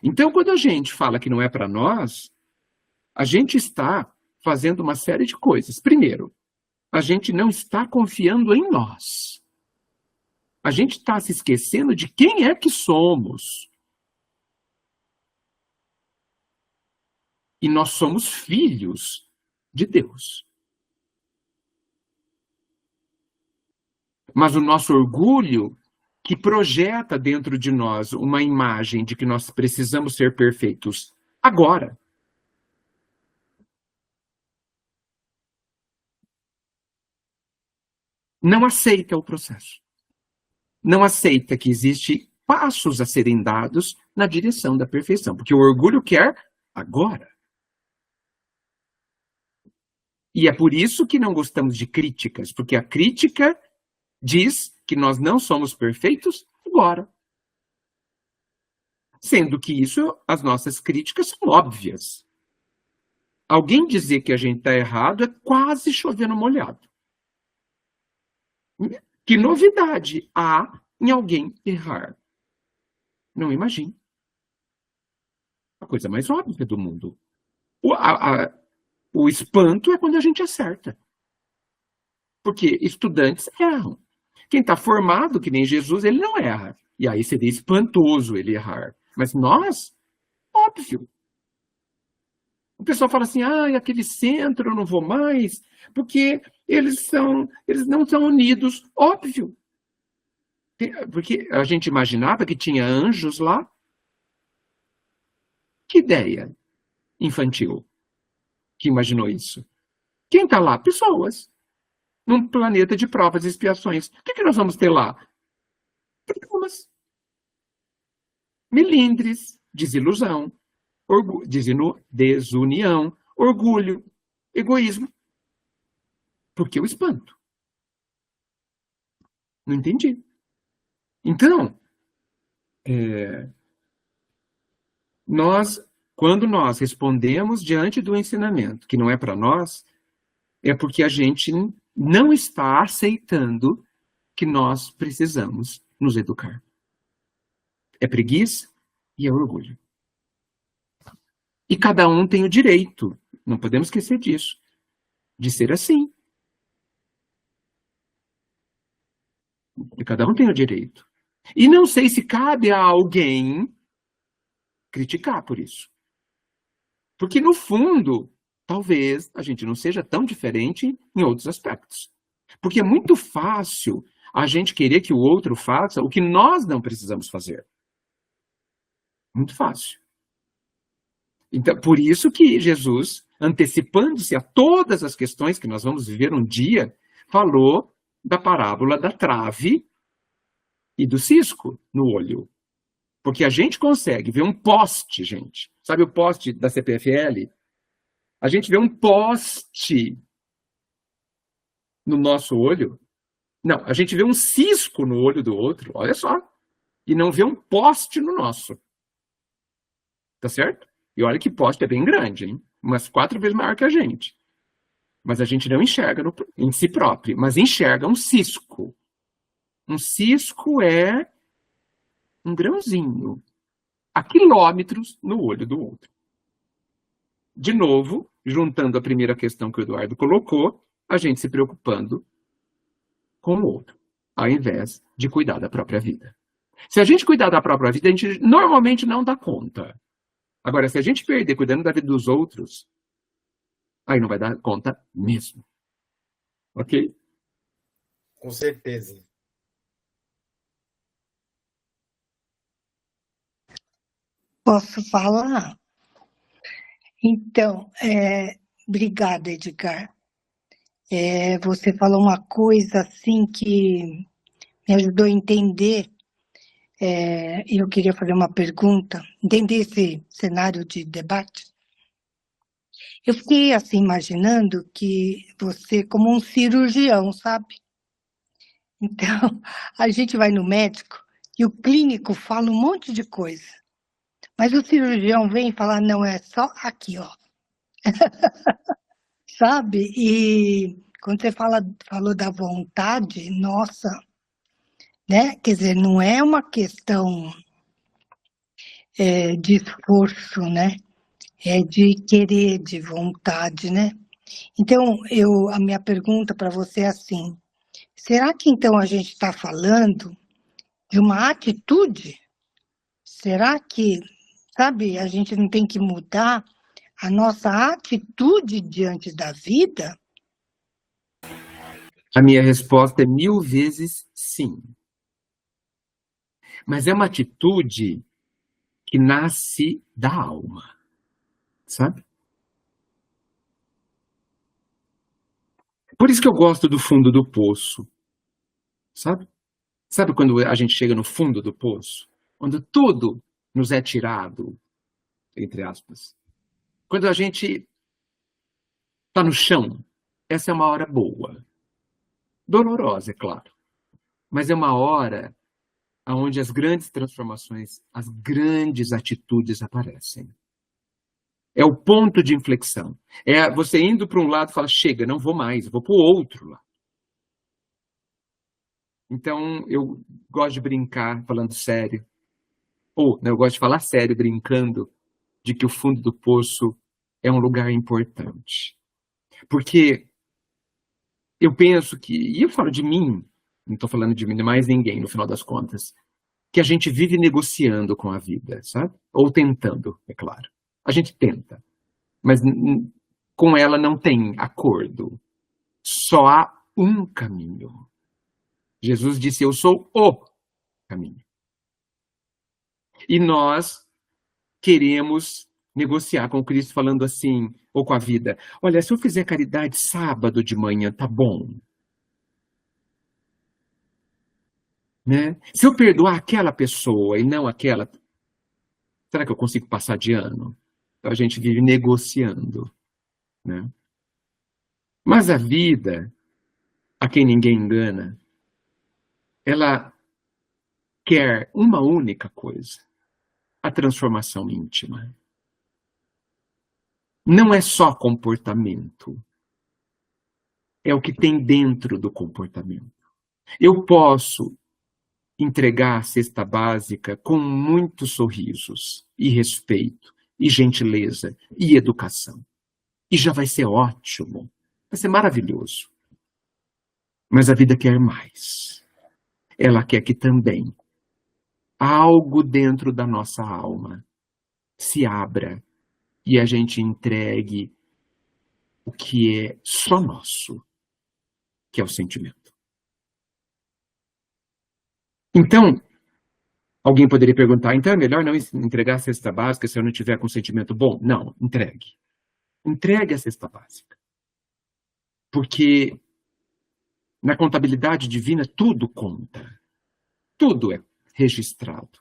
Então, quando a gente fala que não é para nós, a gente está fazendo uma série de coisas. Primeiro, a gente não está confiando em nós. A gente está se esquecendo de quem é que somos. E nós somos filhos de Deus. Mas o nosso orgulho, que projeta dentro de nós uma imagem de que nós precisamos ser perfeitos agora, não aceita o processo. Não aceita que existem passos a serem dados na direção da perfeição, porque o orgulho quer agora. E é por isso que não gostamos de críticas, porque a crítica diz que nós não somos perfeitos agora. Sendo que isso, as nossas críticas são óbvias. Alguém dizer que a gente está errado é quase chover no molhado. Que novidade há em alguém errar? Não imagino. A coisa mais óbvia do mundo. O espanto é quando a gente acerta. Porque estudantes erram. Quem está formado, que nem Jesus, ele não erra. E aí seria espantoso ele errar. Mas nós, óbvio. O pessoal fala assim, aquele centro eu não vou mais, porque eles não são unidos. Óbvio. Porque a gente imaginava que tinha anjos lá. Que ideia infantil que imaginou isso? Quem está lá? Pessoas. Num planeta de provas e expiações. O que nós vamos ter lá? Problemas. Melindres, desilusão, desunião, orgulho, egoísmo. Por que o espanto? Não entendi. Então, quando nós respondemos diante do ensinamento que não é para nós, é porque a gente não está aceitando que nós precisamos nos educar. É preguiça e é orgulho. E cada um tem o direito, não podemos esquecer disso, de ser assim. E cada um tem o direito. E não sei se cabe a alguém criticar por isso. Porque, no fundo, talvez a gente não seja tão diferente em outros aspectos. Porque é muito fácil a gente querer que o outro faça o que nós não precisamos fazer. Muito fácil. Então, por isso que Jesus, antecipando-se a todas as questões que nós vamos viver um dia, falou da parábola da trave e do cisco no olho. Porque a gente consegue ver um poste, gente. Sabe o poste da CPFL? A gente vê um poste no nosso olho. Não, a gente vê um cisco no olho do outro, olha só. E não vê um poste no nosso. Tá certo? E olha que poste é bem grande, hein? Umas 4 vezes maior que a gente. Mas a gente não enxerga em si próprio, mas enxerga um cisco. Um cisco é um grãozinho a quilômetros no olho do outro. De novo, juntando a primeira questão que o Eduardo colocou, a gente se preocupando com o outro, ao invés de cuidar da própria vida. Se a gente cuidar da própria vida, a gente normalmente não dá conta. Agora, se a gente perder cuidando da vida dos outros, aí não vai dar conta mesmo. Ok? Com certeza. Posso falar? Então, obrigada, Edgar. Você falou uma coisa assim que me ajudou a entender. Eu queria fazer uma pergunta, entender esse cenário de debate. Eu fiquei assim imaginando que você como um cirurgião, sabe? Então, a gente vai no médico e o clínico fala um monte de coisa. Mas o cirurgião vem e fala, não, é só aqui, ó. Sabe? E quando você falou da vontade, nossa, né? Quer dizer, não é uma questão de esforço, né? É de querer, de vontade, né? Então, a minha pergunta para você é assim, será que então a gente está falando de uma atitude? Será que, sabe, a gente não tem que mudar a nossa atitude diante da vida? A minha resposta é 1000 vezes sim. Mas é uma atitude que nasce da alma, sabe? Por isso que eu gosto do fundo do poço. sabe? Sabe quando a gente chega no fundo do poço? Quando tudo nos é tirado, entre aspas. Quando a gente está no chão, essa é uma hora boa. Dolorosa, é claro. Mas é uma hora onde as grandes transformações, as grandes atitudes aparecem. É o ponto de inflexão. É você indo para um lado e fala, chega, não vou mais, vou para o outro lado. Então, eu gosto de brincar, falando sério. Eu gosto de falar sério, brincando, de que o fundo do poço é um lugar importante. Porque eu penso que, e eu falo de mim, não estou falando de mais ninguém, no final das contas, que a gente vive negociando com a vida, sabe? Ou tentando, é claro. A gente tenta, mas com ela não tem acordo. Só há um caminho. Jesus disse, eu sou o caminho. E nós queremos negociar com Cristo falando assim, ou com a vida. Olha, se eu fizer caridade sábado de manhã, tá bom. Né? Se eu perdoar aquela pessoa e não aquela, será que eu consigo passar de ano? Então a gente vive negociando. Né? Mas a vida, a quem ninguém engana, ela quer uma única coisa, a transformação íntima. Não é só comportamento, é o que tem dentro do comportamento. Eu posso entregar a cesta básica com muitos sorrisos, e respeito, e gentileza, e educação. E já vai ser ótimo, vai ser maravilhoso. Mas a vida quer mais. Ela quer que também algo dentro da nossa alma se abra e a gente entregue o que é só nosso, que é o sentimento. Então, alguém poderia perguntar, então é melhor não entregar a cesta básica se eu não tiver com sentimento bom? Não, entregue. Entregue a cesta básica. Porque na contabilidade divina tudo conta. Tudo é registrado.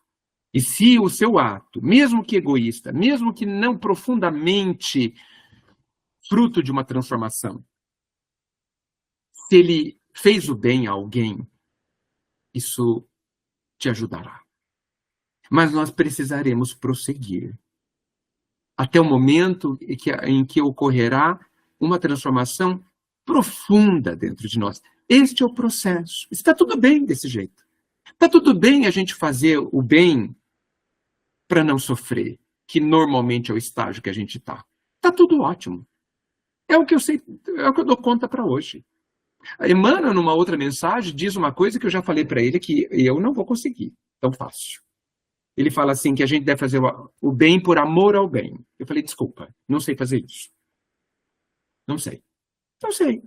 E se o seu ato, mesmo que egoísta, mesmo que não profundamente fruto de uma transformação, se ele fez o bem a alguém, isso te ajudará. Mas nós precisaremos prosseguir até o momento em que ocorrerá uma transformação profunda dentro de nós. Este é o processo. Está tudo bem desse jeito. Está tudo bem a gente fazer o bem para não sofrer, que normalmente é o estágio que a gente está. Está tudo ótimo. É o que eu sei, é o que eu dou conta para hoje. A Emmanuel, numa outra mensagem, diz uma coisa que eu já falei para ele que eu não vou conseguir tão fácil. Ele fala assim que a gente deve fazer o bem por amor ao bem. Eu falei, desculpa, não sei fazer isso. Não sei. Não sei.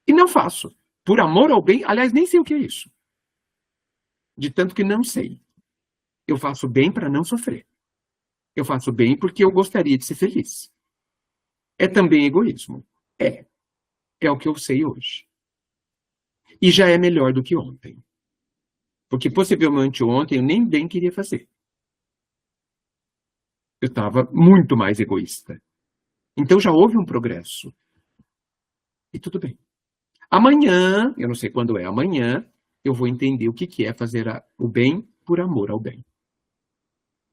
E não faço. Por amor ao bem, aliás, nem sei o que é isso. De tanto que não sei. Eu faço bem para não sofrer. Eu faço bem porque eu gostaria de ser feliz. É também egoísmo. É. É o que eu sei hoje. E já é melhor do que ontem. Porque possivelmente ontem eu nem bem queria fazer. Eu estava muito mais egoísta. Então já houve um progresso. E tudo bem. Amanhã, eu não sei quando é amanhã, eu vou entender o que é fazer o bem por amor ao bem.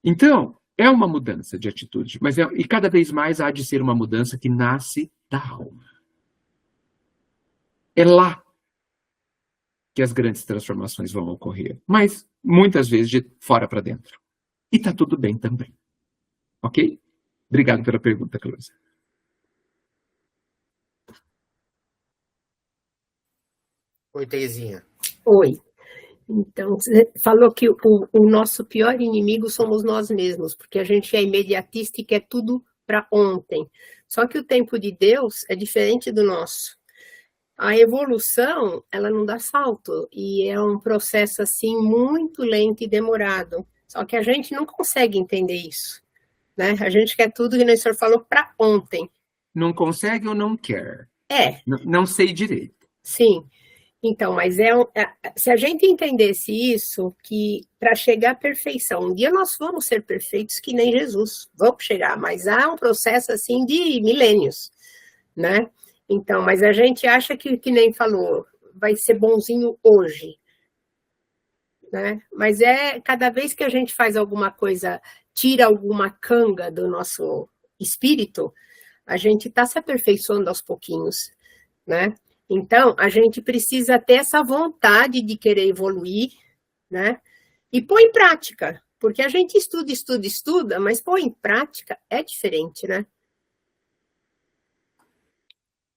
Então, é uma mudança de atitude, mas e cada vez mais há de ser uma mudança que nasce da alma. É lá que as grandes transformações vão ocorrer, mas muitas vezes de fora para dentro. E está tudo bem também. Ok? Obrigado pela pergunta, Cleusa. Oi, Terezinha. Oi. Então, você falou que o nosso pior inimigo somos nós mesmos, porque a gente é imediatista e quer tudo para ontem. Só que o tempo de Deus é diferente do nosso. A evolução, ela não dá salto, e é um processo, assim, muito lento e demorado. Só que a gente não consegue entender isso, né? A gente quer tudo, que o senhor falou, para ontem. Não consegue ou não quer? É. Não sei direito. Sim. Então, mas se a gente entendesse isso, que para chegar à perfeição, um dia nós vamos ser perfeitos que nem Jesus, vamos chegar, mas há um processo assim de milênios, né? Então, mas a gente acha que nem falou, vai ser bonzinho hoje, né? Mas cada vez que a gente faz alguma coisa, tira alguma canga do nosso espírito, a gente está se aperfeiçoando aos pouquinhos, né? Então, a gente precisa ter essa vontade de querer evoluir, né? E pôr em prática, porque a gente estuda, mas pôr em prática é diferente, né?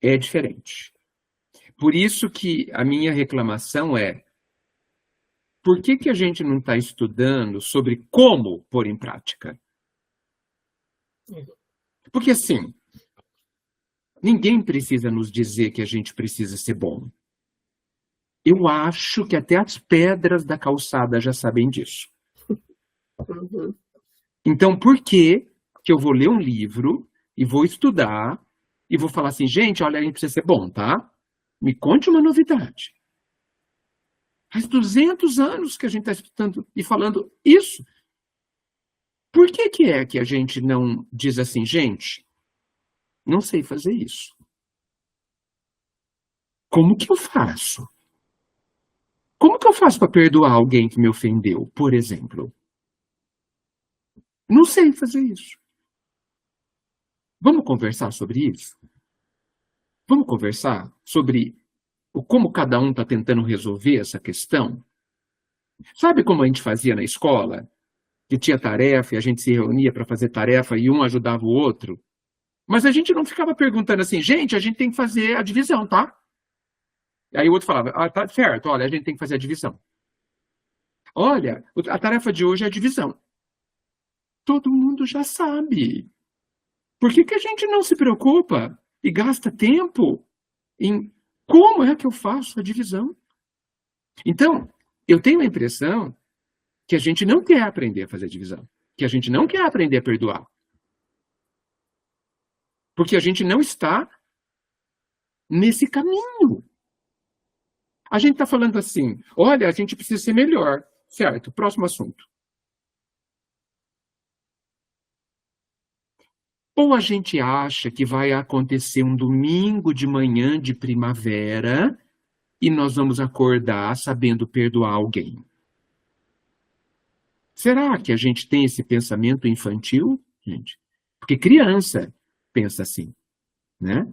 É diferente. Por isso que a minha reclamação é: por que a gente não está estudando sobre como pôr em prática? Porque assim, ninguém precisa nos dizer que a gente precisa ser bom. Eu acho que até as pedras da calçada já sabem disso. Uhum. Então, por que eu vou ler um livro e vou estudar e vou falar assim, gente, olha, a gente precisa ser bom, tá? Me conte uma novidade. Faz 200 anos que a gente está estudando e falando isso. Por que é que a gente não diz assim, gente, não sei fazer isso? Como que eu faço? Como que eu faço para perdoar alguém que me ofendeu, por exemplo? Não sei fazer isso. Vamos conversar sobre isso? Vamos conversar sobre como cada um está tentando resolver essa questão? Sabe como a gente fazia na escola? Que tinha tarefa e a gente se reunia para fazer tarefa e um ajudava o outro? Mas a gente não ficava perguntando assim, gente, a gente tem que fazer a divisão, tá? Aí o outro falava, tá certo, olha, a gente tem que fazer a divisão. Olha, a tarefa de hoje é a divisão. Todo mundo já sabe. Por que a gente não se preocupa e gasta tempo em como é que eu faço a divisão? Então, eu tenho a impressão que a gente não quer aprender a fazer a divisão, que a gente não quer aprender a perdoar. Porque a gente não está nesse caminho. A gente está falando assim, olha, a gente precisa ser melhor. Certo, próximo assunto. Ou a gente acha que vai acontecer um domingo de manhã de primavera e nós vamos acordar sabendo perdoar alguém. Será que a gente tem esse pensamento infantil, gente? Porque criança pensa assim, né?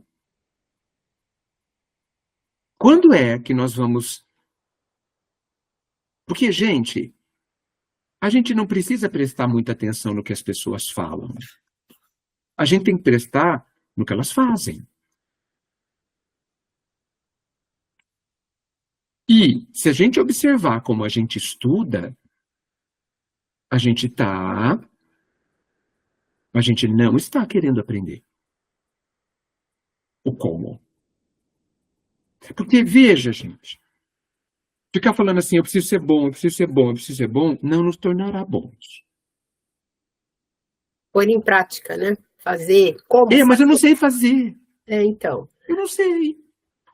Quando é que nós vamos... Porque, gente, a gente não precisa prestar muita atenção no que as pessoas falam. A gente tem que prestar no que elas fazem. E se a gente observar como a gente estuda, a gente não está querendo aprender o como. Porque, veja, gente, ficar falando assim, eu preciso ser bom, eu preciso ser bom, eu preciso ser bom, não nos tornará bons. Pôr em prática, né? Fazer, como mas eu não sei fazer. Então. Eu não sei.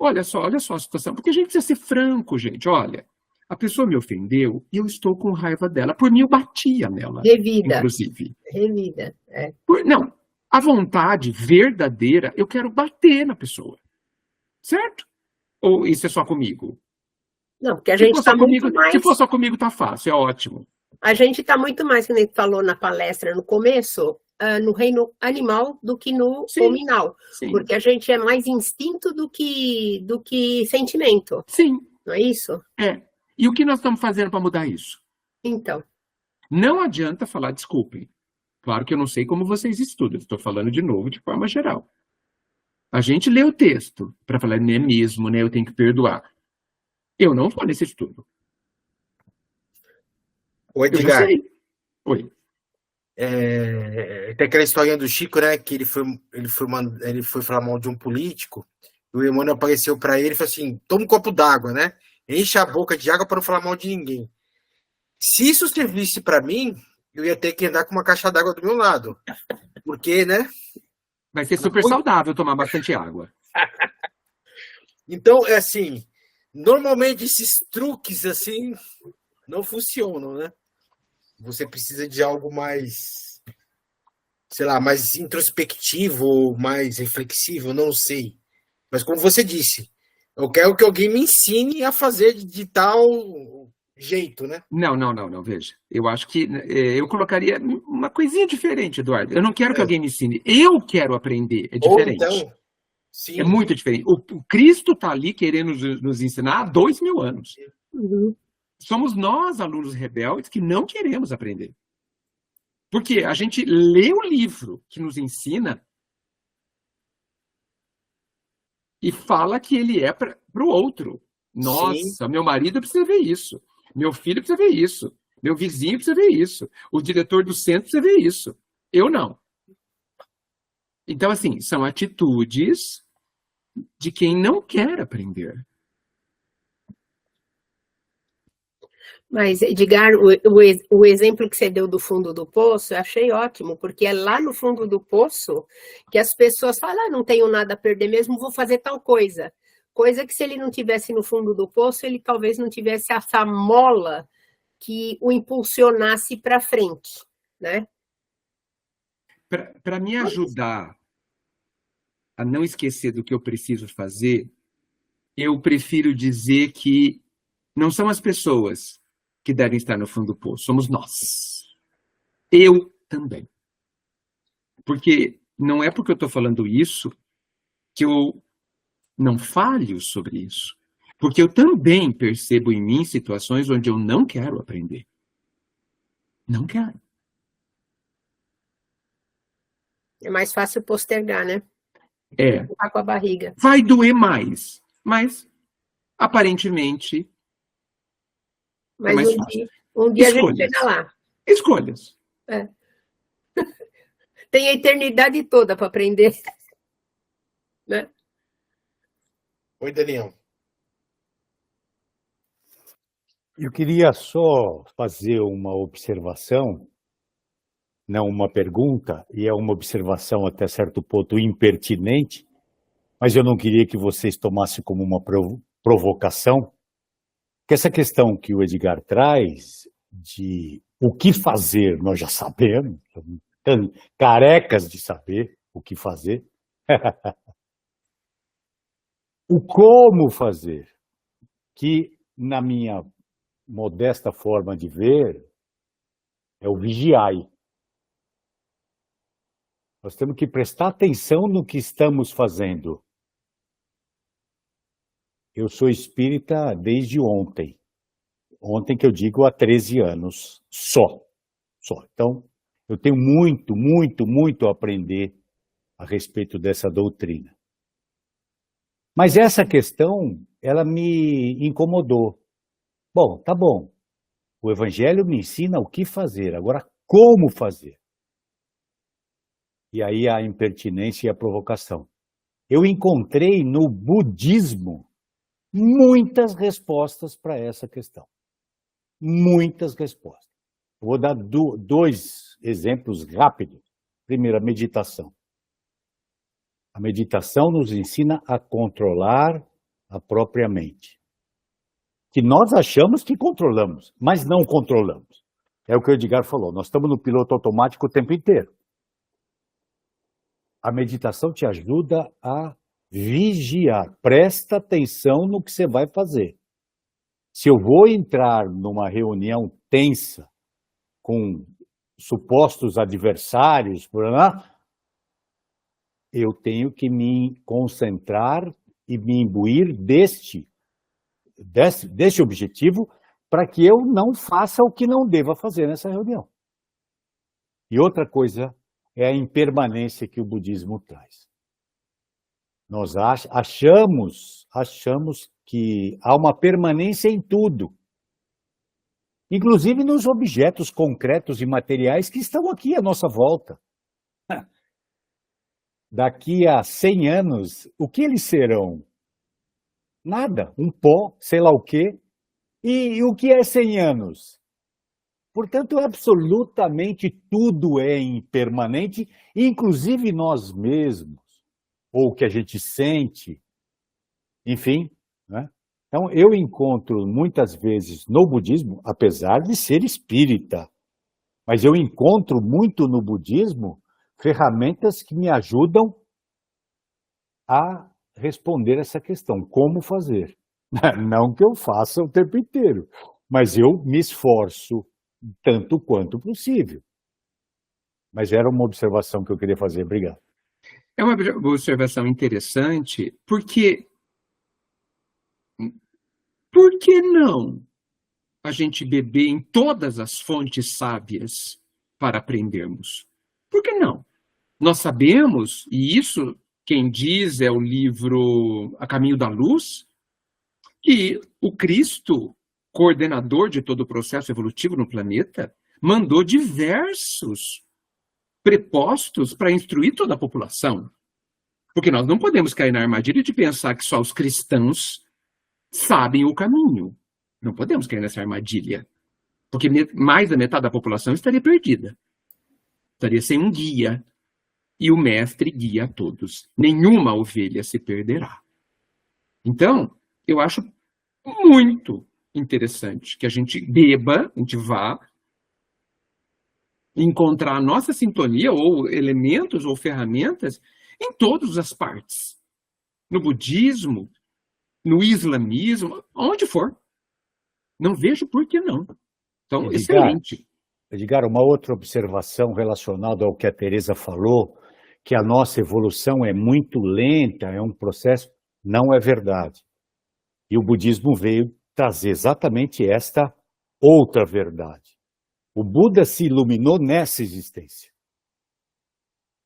Olha só a situação. Porque a gente precisa ser franco, gente. Olha, a pessoa me ofendeu e eu estou com raiva dela. Por mim, eu batia nela. Revida. Inclusive. Revida, Não, a vontade verdadeira, eu quero bater na pessoa. Certo? Ou isso é só comigo? Não, porque a gente está muito mais... Se for só comigo, tá fácil, é ótimo. A gente está muito mais, como ele falou na palestra no começo, no reino animal do que no hominal. Sim. Porque a gente é mais instinto do que sentimento. Sim. Não é isso? É. E o que nós estamos fazendo para mudar isso? Então. Não adianta falar, desculpem. Claro que eu não sei como vocês estudam, estou falando de novo de forma geral. A gente lê o texto para falar, não é mesmo, né? Eu tenho que perdoar. Eu não vou nesse estudo. Ô, Edgar. Eu não sei. Oi. Tem aquela historinha do Chico, né? Que ele foi falar mal de um político. E o Emmanuel apareceu para ele e falou assim: toma um copo d'água, né? Enche a boca de água para não falar mal de ninguém. Se isso servisse para mim, eu ia ter que andar com uma caixa d'água do meu lado. Porque, né? Vai ser super saudável tomar bastante água. Então, é assim, Normalmente esses truques assim não funcionam, né? Você precisa de algo mais, sei lá, mais introspectivo, mais reflexivo, não sei. Mas como você disse, eu quero que alguém me ensine a fazer de tal jeito, né? Não, veja. Eu acho que eu colocaria uma coisinha diferente, Eduardo. Eu não quero que alguém me ensine. Eu quero aprender. É Ou diferente. então, sim. É muito diferente. O Cristo está ali querendo nos ensinar há 2000 anos. Uhum. Somos nós, alunos rebeldes, que não queremos aprender. Porque a gente lê o livro que nos ensina e fala que ele é para o outro. Nossa, meu marido precisa ver isso. Meu filho precisa ver isso. Meu vizinho precisa ver isso. O diretor do centro precisa ver isso. Eu não. Então, assim, são atitudes de quem não quer aprender. Mas, Edgar, o exemplo que você deu do fundo do poço, eu achei ótimo, porque é lá no fundo do poço que as pessoas falam, não tenho nada a perder mesmo, vou fazer tal coisa. Coisa que se ele não tivesse no fundo do poço, ele talvez não tivesse essa mola que o impulsionasse para frente, né? Para me ajudar a não esquecer do que eu preciso fazer, eu prefiro dizer que não são as pessoas que devem estar no fundo do poço, somos nós. Eu também. Porque não é porque eu estou falando isso que eu não falho sobre isso. Porque eu também percebo em mim situações onde eu não quero aprender. Não quero. É mais fácil postergar, né? É. Ficar com a barriga. Vai doer mais, mas aparentemente Mas é mais um fácil. dia, um dia a gente Escolhas. chega lá. Escolhas. É. Tem a eternidade toda para aprender. Né? Oi, Daniel. Eu queria só fazer uma observação, não uma pergunta, e é uma observação até certo ponto impertinente, mas eu não queria que vocês tomassem como uma provocação, que essa questão que o Edgar traz de o que fazer, nós já sabemos, estamos carecas de saber o que fazer. O como fazer, que na minha modesta forma de ver, é o vigiai. Nós temos que prestar atenção no que estamos fazendo. Eu sou espírita desde ontem. Ontem que eu digo há 13 anos só. Então, eu tenho muito a aprender a respeito dessa doutrina. Mas essa questão, ela me incomodou. Bom, tá bom. O Evangelho me ensina o que fazer. Agora, como fazer? E aí a impertinência e a provocação. Eu encontrei no budismo muitas respostas para essa questão. Muitas respostas. Eu vou dar dois exemplos rápidos. Primeiro, a meditação. A meditação nos ensina a controlar a própria mente. Que nós achamos que controlamos, mas não controlamos. É o que o Edgar falou, nós estamos no piloto automático o tempo inteiro. A meditação te ajuda a vigiar, presta atenção no que você vai fazer. Se eu vou entrar numa reunião tensa, com supostos adversários, eu tenho que me concentrar e me imbuir deste objetivo para que eu não faça o que não deva fazer nessa reunião. E outra coisa é a impermanência que o budismo traz. Nós achamos que há uma permanência em tudo, inclusive nos objetos concretos e materiais que estão aqui à nossa volta. Daqui a 100 anos, o que eles serão? Nada, um pó, sei lá o quê. E o que é 100 anos? Portanto, absolutamente tudo é impermanente, inclusive nós mesmos, ou o que a gente sente, enfim, né? Então, eu encontro muitas vezes no budismo, apesar de ser espírita, mas eu encontro muito no budismo ferramentas que me ajudam a responder essa questão, como fazer. Não que eu faça o tempo inteiro, mas eu me esforço tanto quanto possível. Mas era uma observação que eu queria fazer. Obrigado. É uma observação interessante, porque por que não a gente beber em todas as fontes sábias para aprendermos? Por que não? Nós sabemos, e isso quem diz é o livro A Caminho da Luz, que o Cristo, coordenador de todo o processo evolutivo no planeta, mandou diversos prepostos para instruir toda a população. Porque nós não podemos cair na armadilha de pensar que só os cristãos sabem o caminho. Não podemos cair nessa armadilha. Porque mais da metade da população estaria perdida. Estaria sem um guia. E o mestre guia a todos. Nenhuma ovelha se perderá. Então, eu acho muito interessante que a gente beba, a gente vá encontrar a nossa sintonia, ou elementos, ou ferramentas, em todas as partes. No budismo, no islamismo, onde for. Não vejo por que não. Então, excelente. Edgar, uma outra observação relacionada ao que a Teresa falou, que a nossa evolução é muito lenta, é um processo, não é verdade. E o budismo veio trazer exatamente esta outra verdade. O Buda se iluminou nessa existência.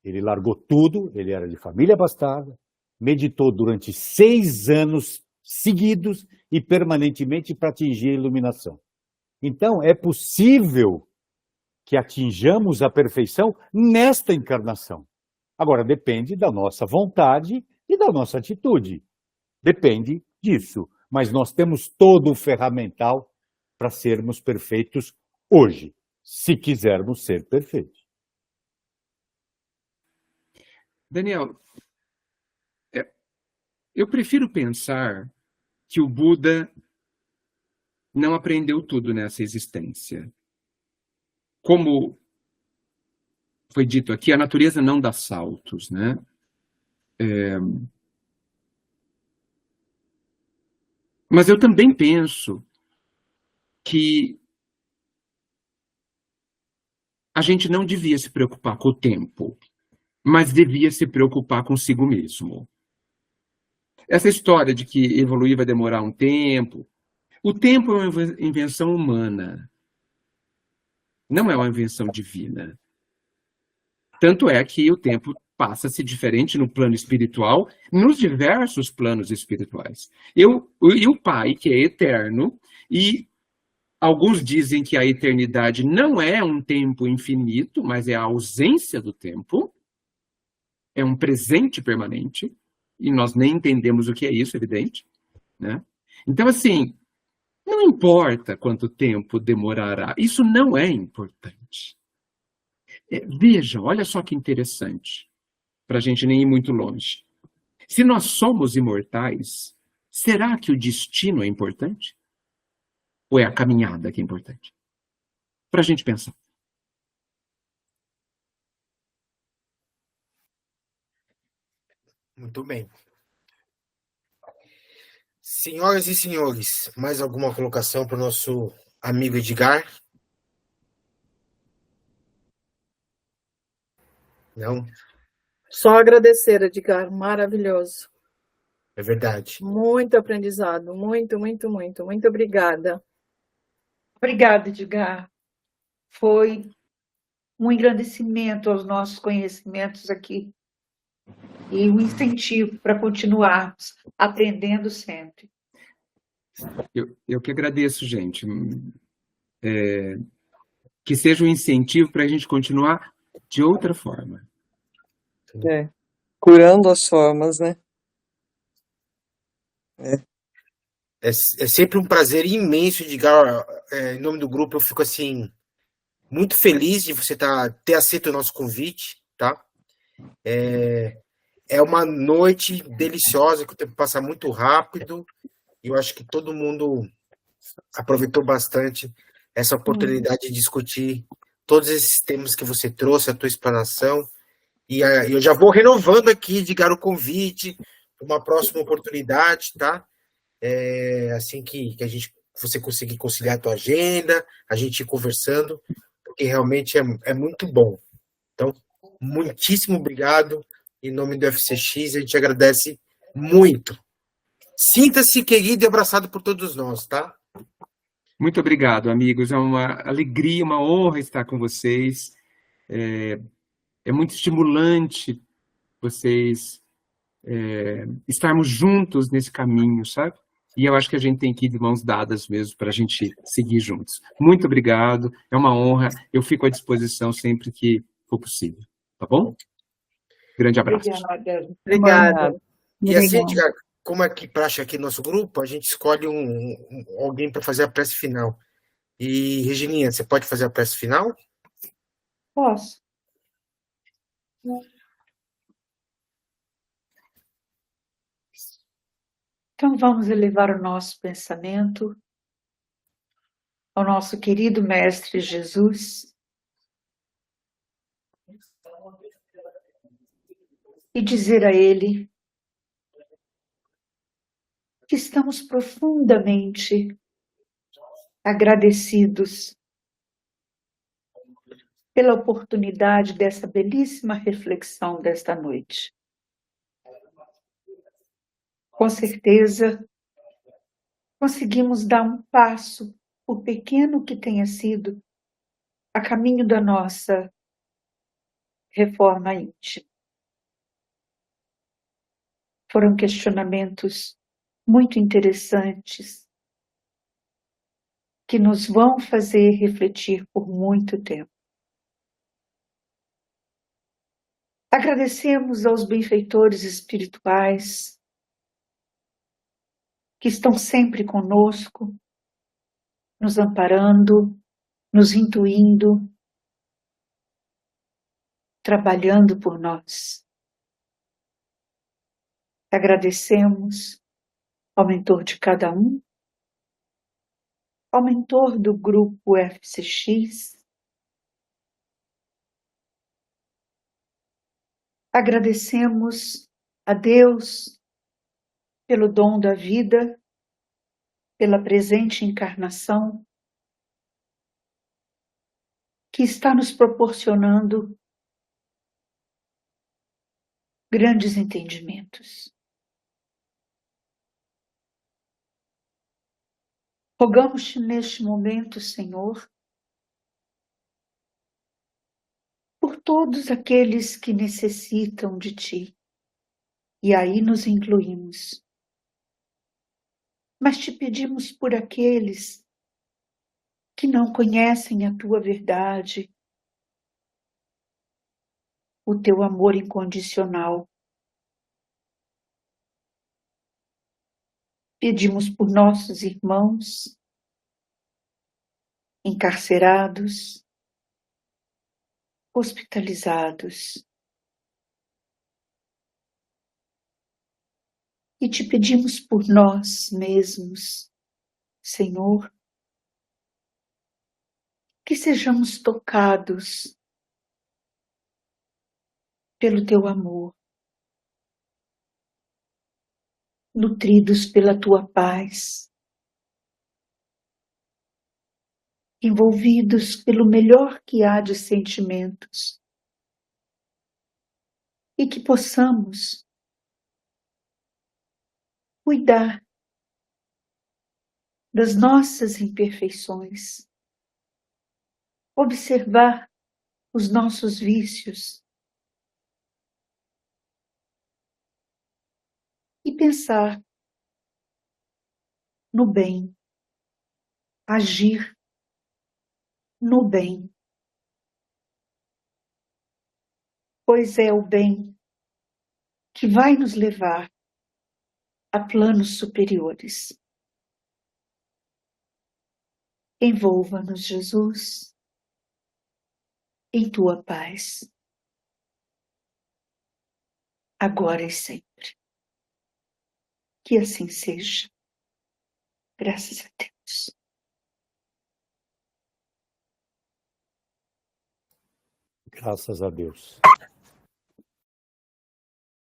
Ele largou tudo, ele era de família abastada, meditou durante 6 anos seguidos e permanentemente para atingir a iluminação. Então, é possível que atinjamos a perfeição nesta encarnação. Agora, depende da nossa vontade e da nossa atitude. Depende disso. Mas nós temos todo o ferramental para sermos perfeitos hoje, se quisermos ser perfeitos. Daniel, eu prefiro pensar que o Buda não aprendeu tudo nessa existência. Como foi dito aqui, a natureza não dá saltos, né? Mas eu também penso que a gente não devia se preocupar com o tempo, mas devia se preocupar consigo mesmo. Essa história de que evoluir vai demorar um tempo, o tempo é uma invenção humana, não é uma invenção divina. Tanto é que o tempo passa a ser diferente no plano espiritual, nos diversos planos espirituais. E o Pai, que é eterno, e alguns dizem que a eternidade não é um tempo infinito, mas é a ausência do tempo, é um presente permanente, e nós nem entendemos o que é isso, evidente, né? Então, assim, não importa quanto tempo demorará, isso não é importante. Vejam, olha só que interessante, para a gente nem ir muito longe. Se nós somos imortais, será que o destino é importante? Ou é a caminhada que é importante? Para a gente pensar. Muito bem. Senhoras e senhores, mais alguma colocação para o nosso amigo Edgar? Não? Só agradecer, Edgar, maravilhoso. É verdade. Muito aprendizado, muito, muito, muito. Muito obrigada. Obrigada, Edgar. Foi um engrandecimento aos nossos conhecimentos aqui e um incentivo para continuarmos aprendendo sempre. Eu que agradeço, gente. Que seja um incentivo para a gente continuar de outra forma. Curando as formas, né? É sempre um prazer imenso, Edgar. Em nome do grupo, eu fico assim muito feliz de você ter aceito o nosso convite, tá? É uma noite deliciosa, que o tempo passa muito rápido, Eu acho que todo mundo aproveitou bastante essa oportunidade de discutir todos esses temas que você trouxe, a tua explanação. E eu já vou renovando aqui, Edgar, o convite para uma próxima oportunidade, tá? Assim que você conseguir conciliar a tua agenda, a gente ir conversando, porque realmente é muito bom. Então, muitíssimo obrigado. Em nome do FCX, a gente agradece muito. Sinta-se querido e abraçado por todos nós, tá? Muito obrigado, amigos. É uma alegria, uma honra estar com vocês. É muito estimulante vocês estarmos juntos nesse caminho, sabe? E eu acho que a gente tem que ir de mãos dadas mesmo para a gente seguir juntos. Muito obrigado, é uma honra. Eu fico à disposição sempre que for possível, tá bom? Grande abraço. Obrigada. Obrigada. E assim, Edgar, como é que praxe aqui no nosso grupo, a gente escolhe alguém para fazer a prece final. E, Regininha, você pode fazer a prece final? Posso? Então vamos elevar o nosso pensamento ao nosso querido Mestre Jesus e dizer a Ele que estamos profundamente agradecidos pela oportunidade dessa belíssima reflexão desta noite. Com certeza, conseguimos dar um passo, por pequeno que tenha sido, a caminho da nossa reforma íntima. Foram questionamentos muito interessantes que nos vão fazer refletir por muito tempo. Agradecemos aos benfeitores espirituais que estão sempre conosco, nos amparando, nos intuindo, trabalhando por nós. Agradecemos ao mentor de cada um, ao mentor do grupo FCX. Agradecemos a Deus pelo dom da vida, pela presente encarnação, que está nos proporcionando grandes entendimentos. Rogamos-te neste momento, Senhor, por todos aqueles que necessitam de Ti, e aí nos incluímos. Mas te pedimos por aqueles que não conhecem a Tua verdade, o Teu amor incondicional. Pedimos por nossos irmãos encarcerados, hospitalizados. E te pedimos por nós mesmos, Senhor, que sejamos tocados pelo Teu amor, nutridos pela Tua paz, envolvidos pelo melhor que há de sentimentos, e que possamos cuidar das nossas imperfeições, observar os nossos vícios e pensar no bem, agir no bem, pois é o bem que vai nos levar a planos superiores. Envolva-nos, Jesus, em Tua paz, agora e sempre. Que assim seja. Graças a Deus. Graças a Deus.